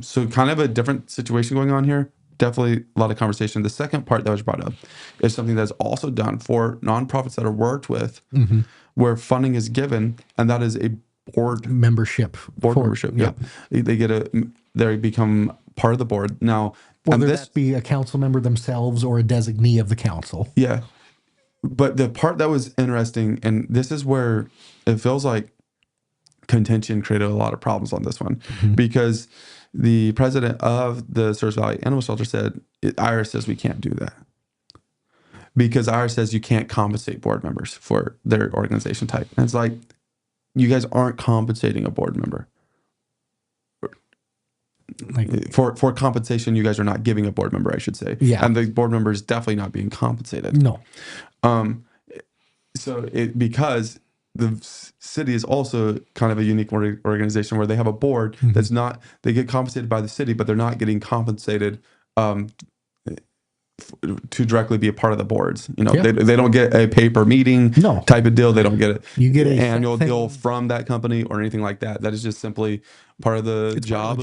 So kind of a different situation going on here. Definitely a lot of conversation. The second part that was brought up is something that's also done for nonprofits that are worked with, where funding is given, and that is a board membership. Membership. Yep. Yeah, they become part of the board now. Whether that be a council member themselves or a designee of the council. Yeah. But the part that was interesting, and this is where it feels like contention created a lot of problems on this one, because the president of the Stars Valley Animal Shelter said, IRS says we can't do that. Because IRS says you can't compensate board members for their organization type. And it's like, you guys aren't compensating a board member. Like, for compensation, you guys are not giving a board member, I should say. Yeah. And the board member is definitely not being compensated. No. Because the city is also kind of a unique organization where they have a board that's not, they get compensated by the city, but they're not getting compensated to directly be a part of the boards. You know, they don't get a pay per meeting type of deal. They don't get it. You get an annual deal from that company or anything like that. That is just simply part of the job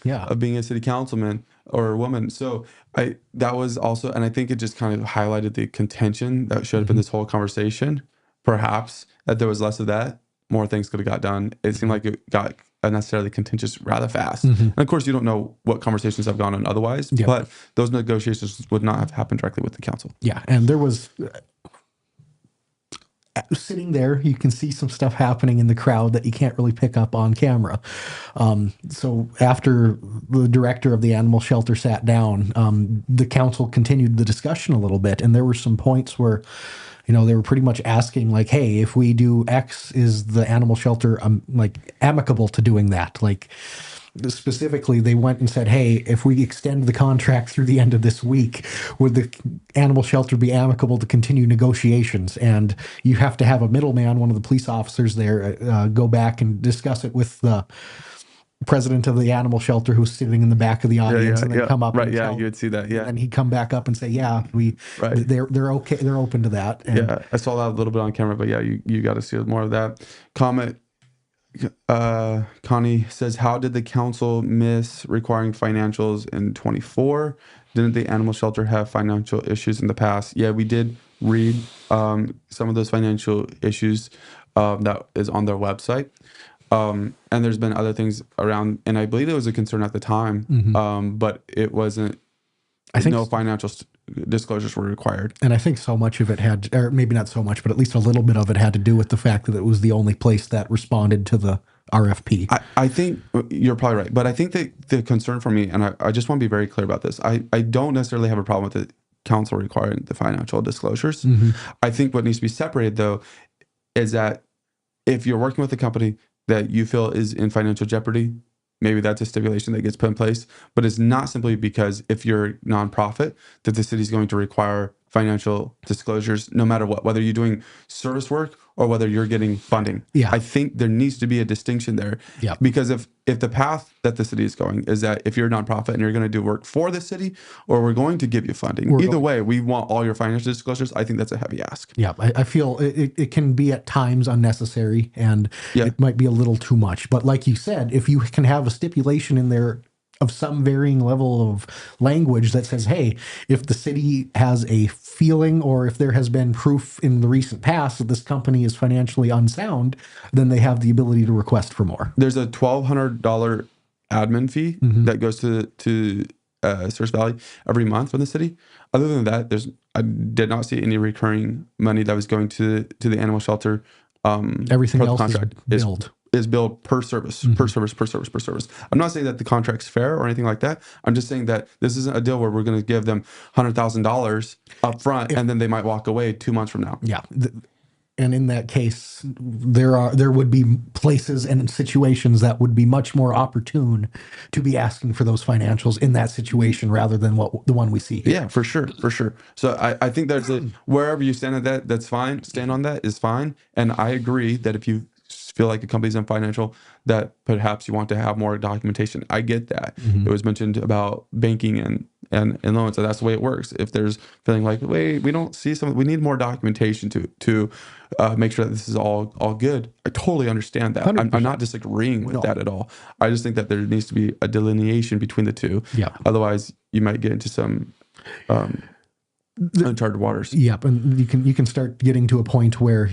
of being a city councilman or a woman. So that was also, and I think it just kind of highlighted the contention that showed up in this whole conversation. Perhaps that there was less of that, more things could have got done. It seemed like it got unnecessarily contentious rather fast. And of course, you don't know what conversations have gone on otherwise, but those negotiations would not have happened directly with the council. Yeah, and there was sitting there, you can see some stuff happening in the crowd that you can't really pick up on camera. So after the director of the animal shelter sat down, the council continued the discussion a little bit, and there were some points where, you know, they were pretty much asking like, hey, if we do X, is the animal shelter like amicable to doing that? Like, specifically, they went and said, hey, if we extend the contract through the end of this week, would the animal shelter be amicable to continue negotiations? And you have to have a middleman, one of the police officers there, go back and discuss it with the president of the animal shelter who's sitting in the back of the audience, and then come up and you would see that, and he'd come back up and say, they're okay, they're open to that. And I saw that a little bit on camera, but you got to see more of that. Comment, Connie says, how did the council miss requiring financials in 24? Didn't the animal shelter have financial issues in the past? Yeah, we did read some of those financial issues that is on their website. And there's been other things around, and I believe it was a concern at the time, but it wasn't. I think no financial disclosures were required. And I think so much of it had, or maybe not so much, but at least a little bit of it had to do with the fact that it was the only place that responded to the RFP. I think you're probably right, but I think that the concern for me, and I just want to be very clear about this, I don't necessarily have a problem with the council requiring the financial disclosures. I think what needs to be separated, though, is that if you're working with a company that you feel is in financial jeopardy, maybe that's a stipulation that gets put in place, but it's not simply because if you're a nonprofit that the city's going to require financial disclosures no matter what, whether you're doing service work or whether you're getting funding. Yeah. I think there needs to be a distinction there. Yeah. Because if the path that the city is going is that if you're a nonprofit and you're going to do work for the city, or we're going to give you funding, either way, we want all your financial disclosures. I think that's a heavy ask. Yeah, I feel it can be at times unnecessary, and it might be a little too much. But like you said, if you can have a stipulation in there of some varying level of language that says, hey, if the city has a feeling or if there has been proof in the recent past that this company is financially unsound, then they have the ability to request for more. There's a $1,200 admin fee that goes to Source Valley every month from the city. Other than that, I did not see any recurring money that was going to the animal shelter. Everything per the else contract is billed. Is billed per service, per service. I'm not saying that the contract's fair or anything like that. I'm just saying that this isn't a deal where we're going to give them $100,000 up front and then they might walk away 2 months from now. Yeah. And in that case, there would be places and situations that would be much more opportune to be asking for those financials in that situation rather than the one we see here. Yeah, for sure. So I think there's wherever you stand at that's fine. Stand on that is fine. And I agree that if you feel like a company's in financial, that perhaps you want to have more documentation. I get that. It was mentioned about banking and loans, so that's the way it works. If there's feeling like, wait, we don't see something, we need more documentation to make sure that this is all good. I totally understand that. I'm not disagreeing with that at all. I just think that there needs to be a delineation between the two. Yeah. Otherwise, you might get into some uncharted waters. Yep, and you can start getting to a point where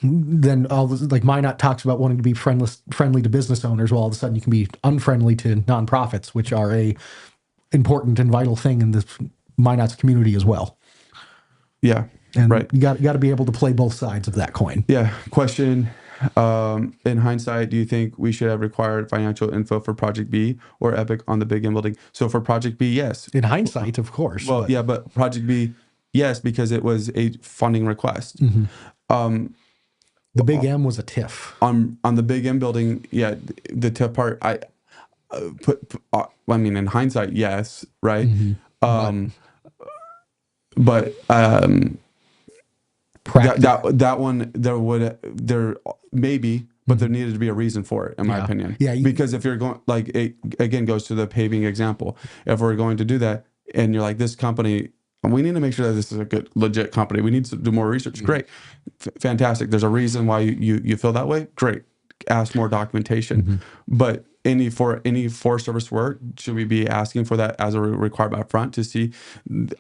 then all this, like Minot talks about wanting to be friendly to business owners. Well, all of a sudden you can be unfriendly to nonprofits, which are a important and vital thing in this Minot's community as well. Yeah, and right. You got to be able to play both sides of that coin. Yeah. Question. In hindsight, do you think we should have required financial info for Project B or Epic on the Big M building? So for Project B, yes. In hindsight, of course. Well, yeah, but Project B, yes, because it was a funding request. The Big M was a TIF. On the Big M building, yeah, the TIF part, I mean, in hindsight, yes, right. But that one there maybe, but there needed to be a reason for it, in my opinion. Yeah, because if you're going, like, it again goes to the paving example. If we're going to do that, and you're like, this company, we need to make sure that this is a good, legit company. We need to do more research. Great, fantastic. There's a reason why you feel that way. Great, ask more documentation. But any Forest Service work, should we be asking for that as a requirement up front to see?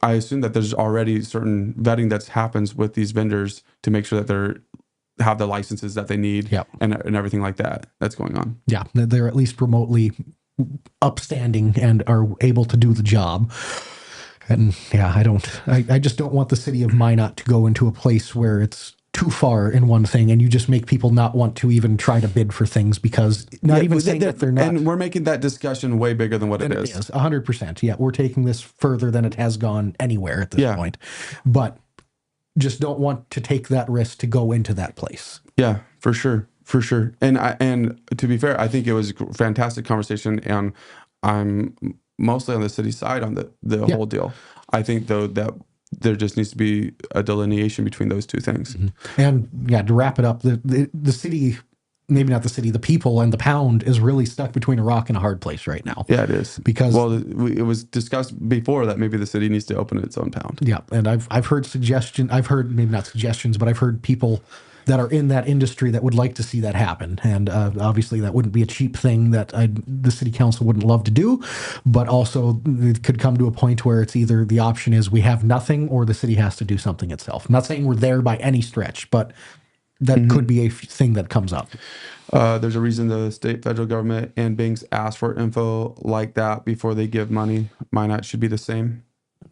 I assume that there's already certain vetting that happens with these vendors to make sure that they have the licenses that they need and everything like that that's going on. Yeah, they're at least remotely upstanding and are able to do the job. And yeah, I just don't want the city of Minot to go into a place where it's too far in one thing and you just make people not want to even try to bid for things because even saying that they're not. And we're making that discussion way bigger than what it is. 100%. Yeah, we're taking this further than it has gone anywhere at this point. But just don't want to take that risk to go into that place. Yeah, for sure. And to be fair, I think it was a fantastic conversation, and I'm mostly on the city side on the whole deal. I think, though, that there just needs to be a delineation between those two things. And yeah, to wrap it up, the city, maybe not the city, the people and the pound is really stuck between a rock and a hard place right now. Yeah, it is. Because it was discussed before that maybe the city needs to open its own pound. Yeah, and I've heard maybe not suggestions, but I've heard people that are in that industry that would like to see that happen. And obviously that wouldn't be a cheap thing that the city council wouldn't love to do, but also it could come to a point where it's either the option is we have nothing or the city has to do something itself. I'm not saying we're there by any stretch, but that could be a thing that comes up. There's a reason the state, federal government, and banks ask for info like that before they give money. Minot should be the same.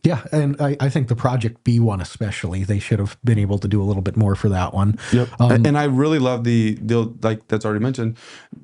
Yeah, and I think the Project B one especially, they should have been able to do a little bit more for that one. Yep. And I really love the deal, like that's already mentioned,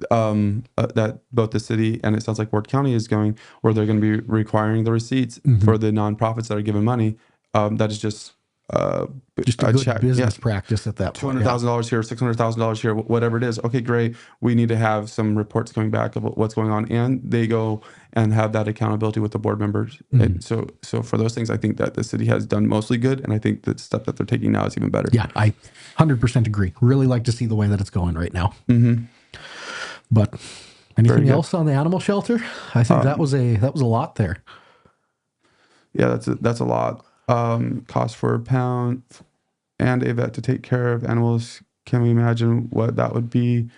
that both the city and it sounds like Ward County is going, where they're going to be requiring the receipts for the nonprofits that are given money. That is just a good business practice at that point. $200,000 here, $600,000 here, whatever it is. Okay, great. We need to have some reports coming back of what's going on, and they go and have that accountability with the board members. And so for those things, I think that the city has done mostly good, and I think the step that they're taking now is even better. Yeah, I 100% agree. Really like to see the way that it's going right now. But anything else on the animal shelter? I think that was a lot there. Yeah, that's a lot. Cost for a pound and a vet to take care of animals. Can we imagine what that would be?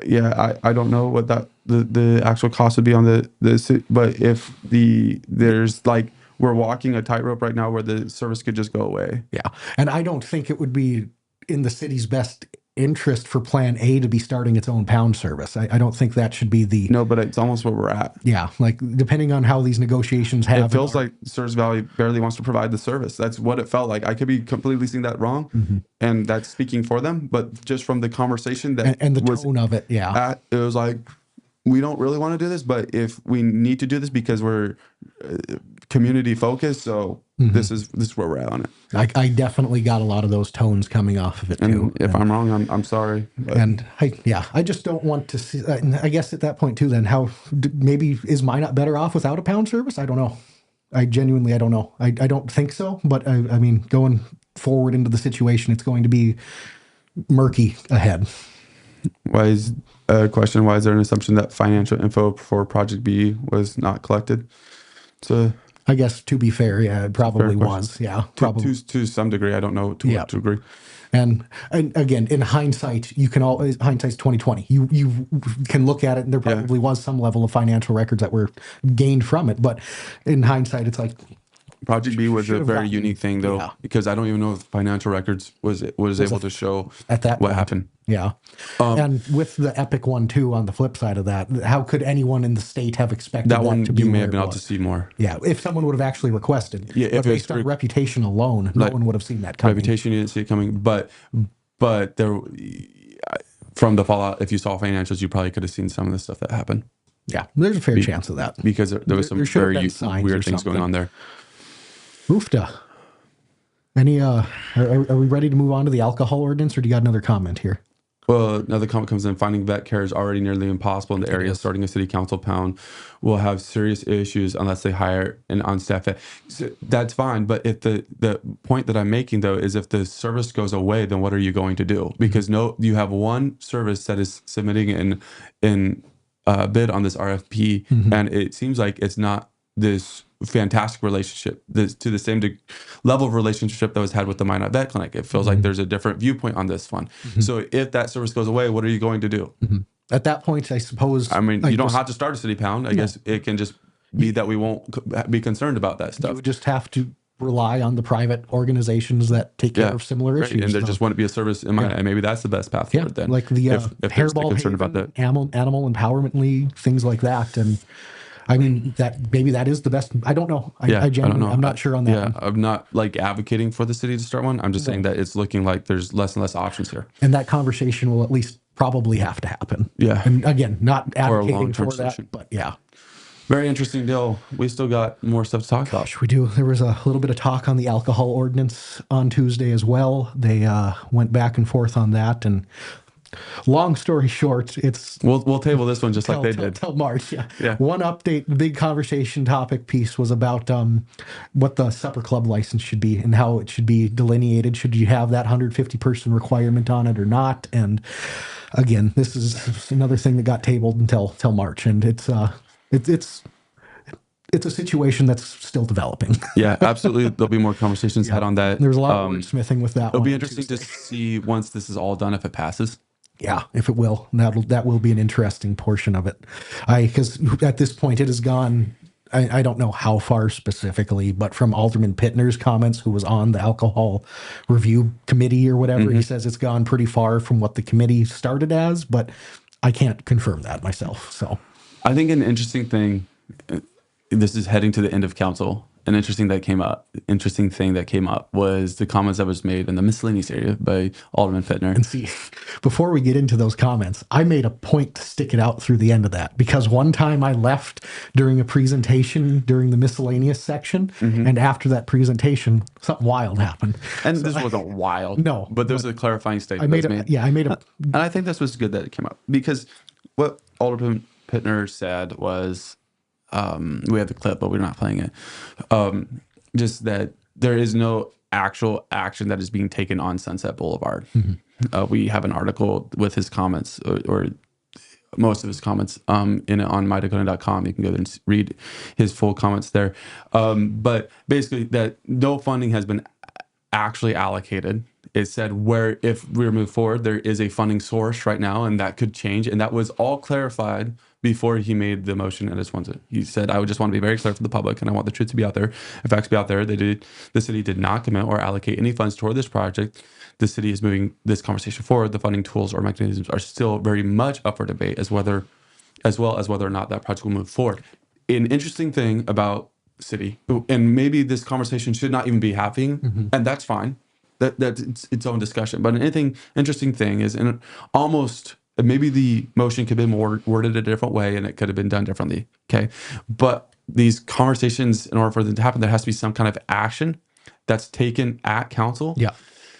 Yeah, I don't know what that the actual cost would be on the but if there's like, we're walking a tightrope right now where the service could just go away. Yeah, and I don't think it would be in the city's best interest for Plan A to be starting its own pound service. I don't think that should be the No, but it's almost where we're at. yeah. Like depending on how these negotiations have, It feels like Stars Valley barely wants to provide the service. That's what it felt like. I could be completely seeing that wrong, and that's speaking for them. But just from the conversation that and the was tone of it, yeah. it was like, we don't really want to do this, but if we need to do this because we're community focused, so this is where we're at on it. I definitely got a lot of those tones coming off of it too. And if I'm wrong, I'm sorry. But. And I just don't want to see. I guess at that point too, then maybe is Minot better off without a pound service? I don't know. I genuinely don't know. I don't think so. But I mean, going forward into the situation, it's going to be murky ahead. Why is there an assumption that financial info for Project B was not collected? So I guess to be fair, yeah, it probably was. Yeah, probably to some degree. I don't know to what degree. And again, in hindsight, you can always hindsight's 2020. You can look at it, and there probably was some level of financial records that were gained from it. But in hindsight, it's like Project B was a very unique thing, though, because I don't even know if financial records was able to show at that what happened. Yeah, and with the Epic one too, on the flip side of that, how could anyone in the state have expected that one to be? You may have been able to see more. Yeah, if someone would have actually requested. Yeah, if based on reputation alone, no one would have seen that coming. Reputation, you didn't see it coming, but there, from the fallout, if you saw financials, you probably could have seen some of the stuff that happened. Yeah, there's a fair chance of that because there was some very weird things going on there. Oofda. Any are we ready to move on to the alcohol ordinance, or do you got another comment here? Well, another comment comes in. Finding vet care is already nearly impossible in the area. Starting a city council pound will have serious issues unless they hire an on-staff vet. So that's fine, but if the point that I'm making though is if the service goes away, then what are you going to do? Because you have one service that is submitting in bid on this RFP, and it seems like it's not this fantastic relationship to the same level of relationship that was had with the Minot Vet Clinic. It feels like there's a different viewpoint on this one. So if that service goes away, what are you going to do? At that point, I suppose. I mean, you don't have to start a city pound. I guess it can just be that we won't be concerned about that stuff. You would just have to rely on the private organizations that take care of similar issues. And there just wouldn't be a service in Minot, and maybe that's the best path forward then. Like the if Hairball concerned about that. Animal Empowerment League, things like that. And I mean, that maybe that is the best. I don't know. I don't know. I'm not sure on that. Yeah, I'm not like advocating for the city to start one. I'm just saying that it's looking like there's less and less options here. And that conversation will at least probably have to happen. Yeah. And again, not advocating for that, but yeah. Very interesting deal. We still got more stuff to talk about. Gosh, we do. There was a little bit of talk on the alcohol ordinance on Tuesday as well. They went back and forth on that, and long story short, it's we'll table this one just like they did till March. Yeah. One update, the big conversation topic piece was about what the supper club license should be and how it should be delineated. Should you have that 150 person requirement on it or not? And again, this is another thing that got tabled until March, and it's a situation that's still developing. Yeah, absolutely. There'll be more conversations had on that. There's a lot of wordsmithing with that. It'll be interesting to see once this is all done if it passes. Yeah, if it will, that will be an interesting portion of it. Because at this point it has gone. I don't know how far specifically, but from Alderman Pittner's comments, who was on the alcohol review committee or whatever, he says it's gone pretty far from what the committee started as, but I can't confirm that myself. So I think an interesting thing. This is heading to the end of council. An interesting thing that came up was the comments that was made in the miscellaneous area by Alderman Pittner. And see, before we get into those comments, I made a point to stick it out through the end of that, because one time I left during a presentation during the miscellaneous section, and after that presentation, something wild happened. And so this wasn't wild. No. But there's a clarifying statement. I made a and I think this was good that it came up, because what Alderman Pittner said was, we have the clip, but we're not playing it. Just that there is no actual action that is being taken on Sunset Boulevard. We have an article with his comments, or most of his comments, on mydakota.com. You can go there and read his full comments there. But basically, that no funding has been actually allocated. It said where, if we move forward, there is a funding source right now, and that could change. And that was all clarified before he made the motion. And he said, I would just want to be very clear for the public, and I want the truth to be out there, and facts to be out there. The city did not commit or allocate any funds toward this project. The city is moving this conversation forward. The funding tools or mechanisms are still very much up for debate, as well as whether or not that project will move forward. An interesting thing about city, and maybe this conversation should not even be happening, and that's fine. That's its own discussion. But an interesting thing is, and almost maybe the motion could have been worded a different way, and it could have been done differently. Okay, but these conversations, in order for them to happen, there has to be some kind of action that's taken at council. Yeah.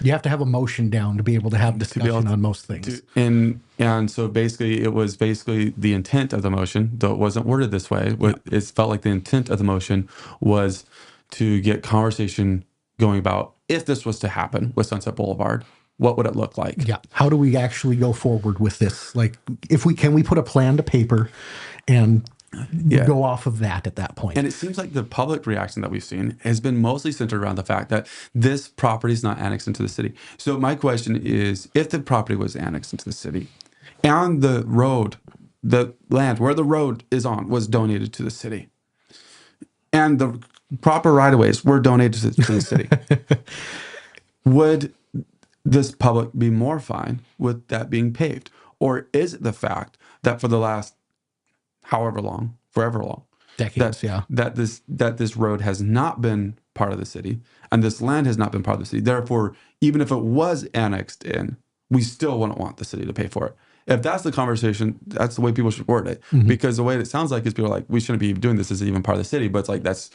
You have to have a motion down to be able to have discussion on most things. And so basically, it was the intent of the motion, though it wasn't worded this way. It felt like the intent of the motion was to get conversation going about, if this was to happen with Sunset Boulevard, what would it look like? Yeah. How do we actually go forward with this? Like, can we put a plan to paper and go off of that at that point? And it seems like the public reaction that we've seen has been mostly centered around the fact that this property is not annexed into the city. So my question is, if the property was annexed into the city and the land where the road is on was donated to the city, and the proper right-of-ways were donated to the city, would this public be more fine with that being paved? Or is it the fact that for the last forever long, decades, that this road has not been part of the city, and this land has not been part of the city? Therefore, even if it was annexed in, we still wouldn't want the city to pay for it. If that's the conversation, that's the way people should word it. Because the way it sounds like is people are like, we shouldn't be doing this. This isn't even part of the city. But it's like, that's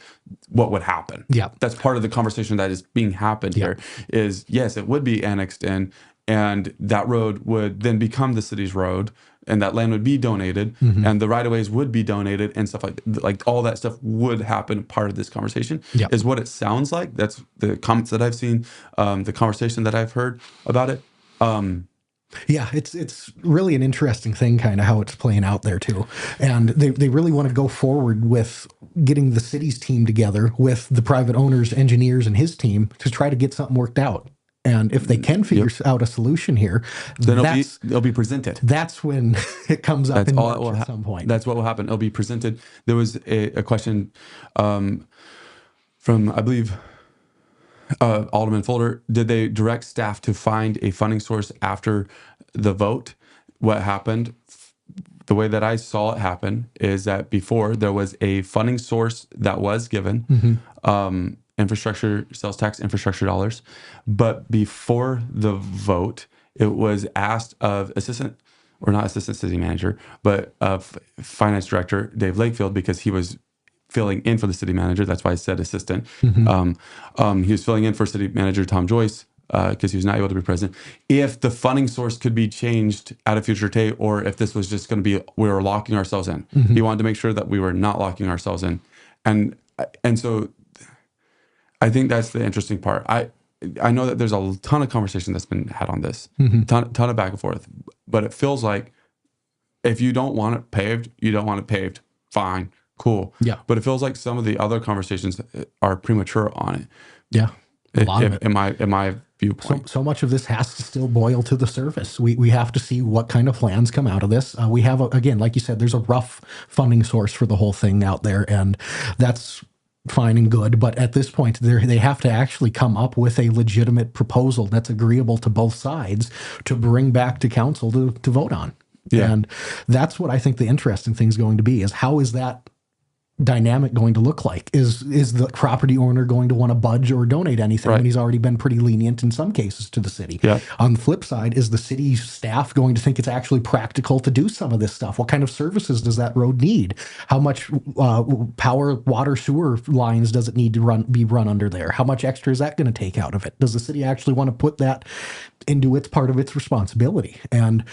what would happen. Yeah. That's part of the conversation that is being happened here is, yes, it would be annexed in, and that road would then become the city's road, and that land would be donated, and the right-of-ways would be donated, and stuff like all that stuff would happen part of this conversation, is what it sounds like. That's the comments that I've seen, the conversation that I've heard about it. Yeah, it's really an interesting thing, kind of how it's playing out there too. And they really want to go forward with getting the city's team together with the private owner's engineers and his team to try to get something worked out. And if they can figure out a solution here, then it'll be presented. That's when it comes up at some point. That's what will happen. It'll be presented. There was a question from, I believe, Alderman Folder. Did they direct staff to find a funding source after the vote? What happened, the way that I saw it happen, is that before there was a funding source that was given, infrastructure, sales tax infrastructure dollars. But before the vote, it was asked of assistant city manager, but of finance director Dave Lakefield, because he was filling in for the city manager. That's why I said assistant. He was filling in for city manager Tom Joyce because he was not able to be present. If the funding source could be changed at a future date, or if this was just going to be, we were locking ourselves in. He wanted to make sure that we were not locking ourselves in. And so I think that's the interesting part. I know that there's a ton of conversation that's been had on this, ton of back and forth, but it feels like if you don't want it paved, you don't want it paved. Fine, cool. Yeah. But it feels like some of the other conversations are premature on it. Yeah. A lot of it. In my viewpoint. So much of this has to still boil to the surface. We have to see what kind of plans come out of this. We have, again, like you said, there's a rough funding source for the whole thing out there, and that's fine and good. But at this point, they have to actually come up with a legitimate proposal that's agreeable to both sides to bring back to council to vote on. Yeah. And that's what I think the interesting thing is going to be, is how is that dynamic going to look like? Is the property owner going to want to budge or donate anything when he's already been pretty lenient in some cases to the city? Yeah. On the flip side, is the city staff going to think it's actually practical to do some of this stuff? What kind of services does that road need? How much power, water, sewer lines does it need to be run under there? How much extra is that going to take out of it? Does the city actually want to put that into its part of its responsibility? And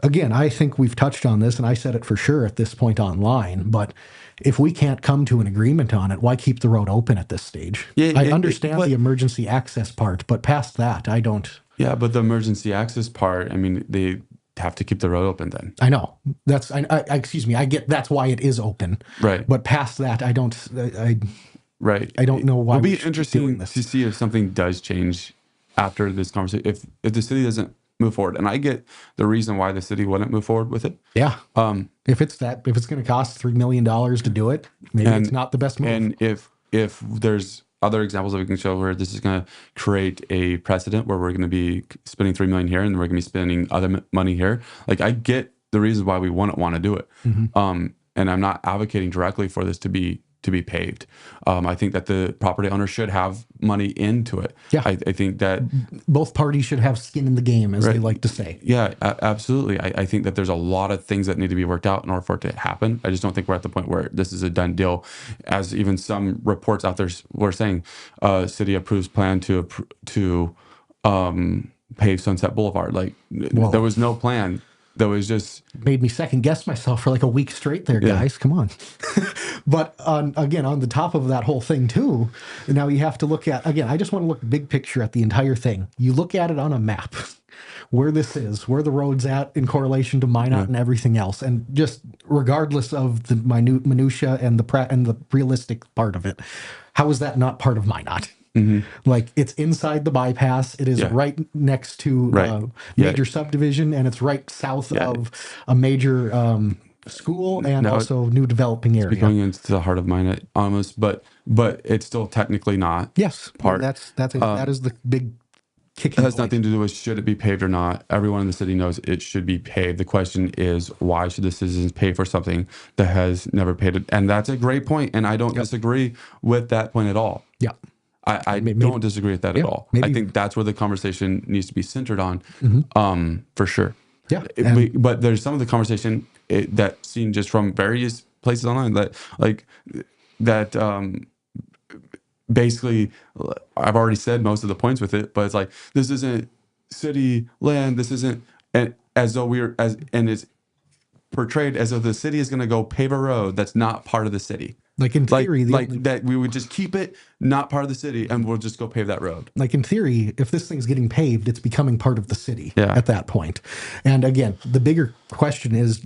again, I think we've touched on this, and I said it for sure at this point online, but if we can't come to an agreement on it, why keep the road open at this stage? Yeah, I understand the emergency access part, but past that, I don't. Yeah, but the emergency access part, I mean, they have to keep the road open then. I know. That's, excuse me, I get that's why it is open. Right. But past that, I don't. Right. I don't know why. It'll be interesting to see if something does change after this conversation. If the city doesn't move forward. And I get the reason why the city wouldn't move forward with it. Yeah. If it's going to cost $3 million to do it, maybe it's not the best move. And if there's other examples that we can show where this is going to create a precedent where we're going to be spending $3 million here and we're going to be spending other money here, like I get the reasons why we wouldn't want to do it. And I'm not advocating directly for this to be paved. I think that the property owner should have money into it. Yeah. I think that both parties should have skin in the game, as they like to say. Yeah, absolutely. I think that there's a lot of things that need to be worked out in order for it to happen. I just don't think we're at the point where this is a done deal. As even some reports out there were saying, city approves plan to pave Sunset Boulevard. Like there was no plan. That was just made me second guess myself for like a week straight there, guys. Come on. But again, on the top of that whole thing too, now you have to look at, again, I just want to look big picture at the entire thing. You look at it on a map, where this is, where the road's at in correlation to Minot and everything else. And just regardless of the minutia and the realistic part of it, how is that not part of Minot? Like it's inside the bypass. It is right next to major subdivision, and it's right south of a major school and also new developing area. It's going into the heart of Minot almost, but it's still technically not. Yes, part. That is the big kicking. It has nothing to do with should it be paved or not. Everyone in the city knows it should be paved. The question is, why should the citizens pay for something that has never paid it? And that's a great point, and I don't disagree with that point at all. Yeah. I don't disagree with that at all. I think that's where the conversation needs to be centered on, for sure. Yeah. But there's some of the conversation that seen just from various places online that basically, I've already said most of the points with it, but it's like, this isn't city land. This isn't, and as though and it's portrayed as though the city is going to go pave a road that's not part of the city. Like in theory, that we would just keep it not part of the city, and we'll just go pave that road. Like in theory, if this thing's getting paved, it's becoming part of the city at that point. And again, the bigger question is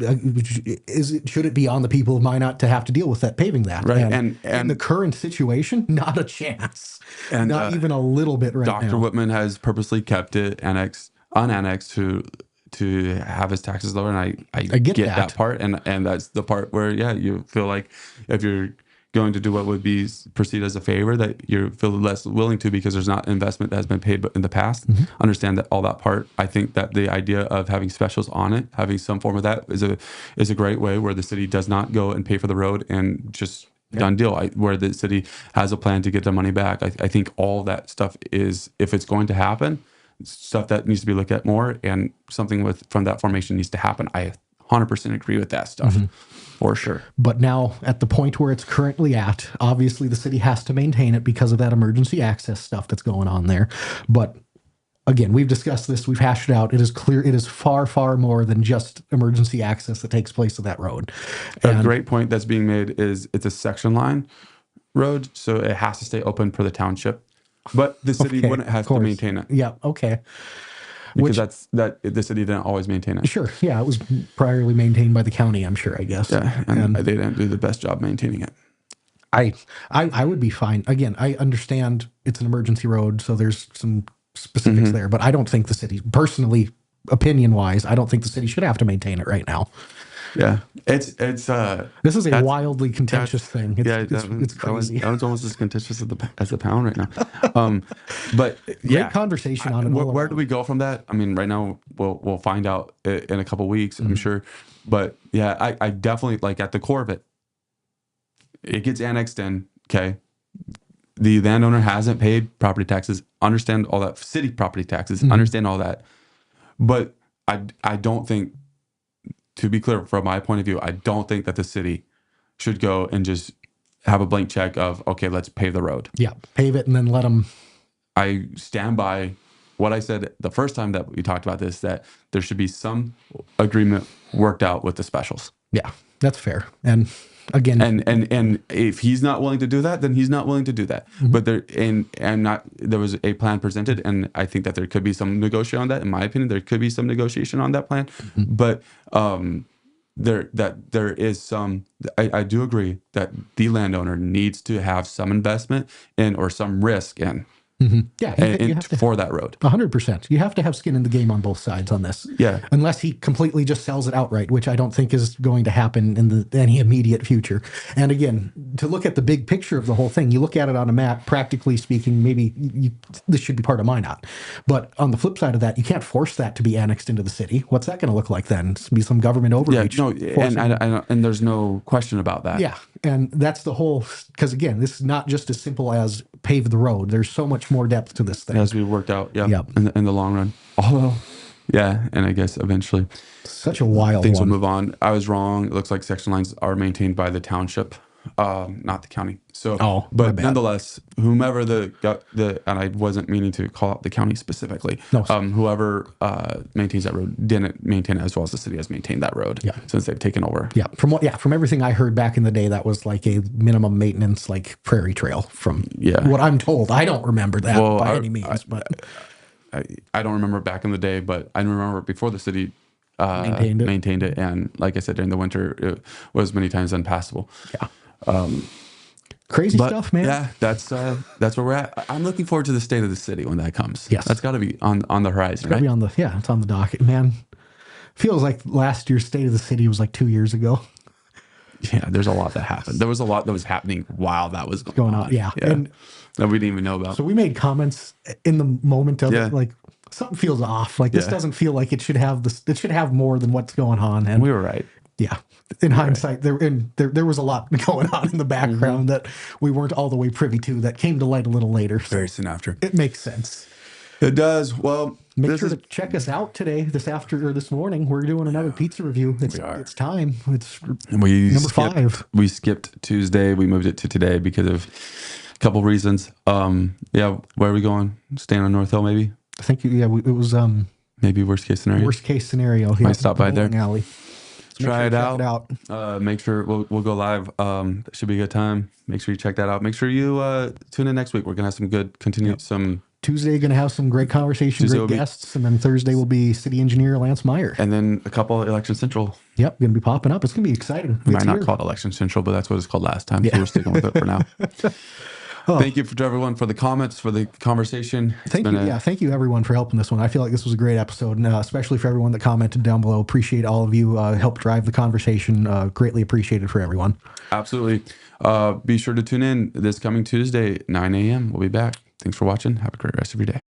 should it be on the people of Minot to have to deal with that piving that? Right. And in the current situation, not a chance, and not even a little bit right now. Dr. Whitman has purposely kept it unannexed to have his taxes lower, and I get that part, and that's the part where you feel like if you're going to do what would be perceived as a favor, that you feel less willing to because there's not investment that has been paid in the past. Understand that all that part. I think that the idea of having specials on it, having some form of that, is a great way where the city does not go and pay for the road and just done deal. Where the city has a plan to get their money back. I think all that stuff is, if it's going to happen, stuff that needs to be looked at more, and something from that formation needs to happen. I 100% agree with that stuff, for sure. But now, at the point where it's currently at, obviously the city has to maintain it because of that emergency access stuff that's going on there. But again, we've discussed this, we've hashed it out. It is clear, it is far, far more than just emergency access that takes place at that road. A great point that's being made is it's a section line road, so it has to stay open per the township. But the city wouldn't have to maintain it. Yeah, okay. Because the city didn't always maintain it. Sure, yeah, it was priorly maintained by the county, I'm sure, I guess. Yeah, and they didn't do the best job maintaining it. I would be fine. Again, I understand it's an emergency road, so there's some specifics there, but I don't think the city, personally, opinion-wise, I don't think the city should have to maintain it right now. Yeah, it's this is a wildly contentious thing. It's crazy. That was almost as contentious as the pound right now. But great conversation on it. Where do we go from that? I mean, right now we'll find out in a couple of weeks, I'm sure. But yeah, I definitely, like, at the core of it, it gets annexed in. Okay, the landowner hasn't paid property taxes. Understand all that, city property taxes. Understand all that, but I don't think. To be clear, from my point of view, I don't think that the city should go and just have a blank check of, okay, let's pave the road. Yeah, pave it and then let them. I stand by what I said the first time that we talked about this, that there should be some agreement worked out with the specials. Yeah, that's fair. And again, and if he's not willing to do that, then he's not willing to do that. But there was a plan presented, and I think that there could be some negotiation on that. In my opinion, there could be some negotiation on that plan. But there is some. I do agree that the landowner needs to have some investment in, or some risk in, Yeah, and you have to, for that road. 100%. You have to have skin in the game on both sides on this. Yeah. Unless he completely just sells it outright, which I don't think is going to happen in any immediate future. And again, to look at the big picture of the whole thing, you look at it on a map, practically speaking, maybe this should be part of Minot. But on the flip side of that, you can't force that to be annexed into the city. What's that going to look like then? It's be some government overreach. Yeah, no, and there's no question about that. Yeah, and that's the whole, because again, this is not just as simple as pave the road. There's so much more depth to this thing. It has to be worked out, Yep. in the long run. Although, yeah, and I guess eventually Such a wild things one. will move on. I was wrong. It looks like section lines are maintained by the township, not the county. So, my but bad. nonetheless, whomever and I wasn't meaning to call out the county specifically. No. Whoever maintains that road didn't maintain it as well as the city has maintained that road. Yeah. Since they've taken over. Yeah, from everything I heard back in the day, that was like a minimum maintenance, like prairie trail. From what I'm told, I don't remember that by any means, but I don't remember back in the day, but I remember before the city maintained it. and like I said, during the winter, it was many times unpassable. Yeah, crazy stuff, man. Yeah, that's where we're at. I'm looking forward to the state of the city when that comes. Yes. That's got to be on the horizon, right? Be on it's on the docket, man. Feels like last year's state of the city was like 2 years ago. Yeah, there's a lot that happened. There was a lot that was happening while that was going on. Yeah. And that we didn't even know about. so we made comments in the moment of it, like something feels off. Like this doesn't feel like it should have this. It should have more than what's going on. And we were right. Yeah. In hindsight, there was a lot going on in the background that we weren't all the way privy to that came to light a little later. So Very soon after. it makes sense. It does. Well, Make sure to check us out today, this morning. We're doing another pizza review. It's time. It's number 5. We skipped Tuesday. We moved it to today because of a couple reasons. Where are we going? Staying on North Hill, maybe? I think it was maybe worst case scenario. Worst case scenario. Might stop by there. Alley. Try it out. Make sure we'll go live. That should be a good time. Make sure you check that out. Make sure you tune in next week. We're gonna have some good some. Tuesday going to have some great conversations, great guests, and then Thursday will be City Engineer Lance Meyer, and then a couple Election Central. Yep, going to be popping up. It's going to be exciting. We might not call it Election Central, but that's what it's called last time. So we're sticking with it for now. Thank you to everyone for the comments, for the conversation. Thank you everyone for helping this one. I feel like this was a great episode, and especially for everyone that commented down below. Appreciate all of you. Help drive the conversation. Greatly appreciated for everyone. Absolutely. Be sure to tune in this coming Tuesday, 9 a.m. We'll be back. Thanks for watching. Have a great rest of your day.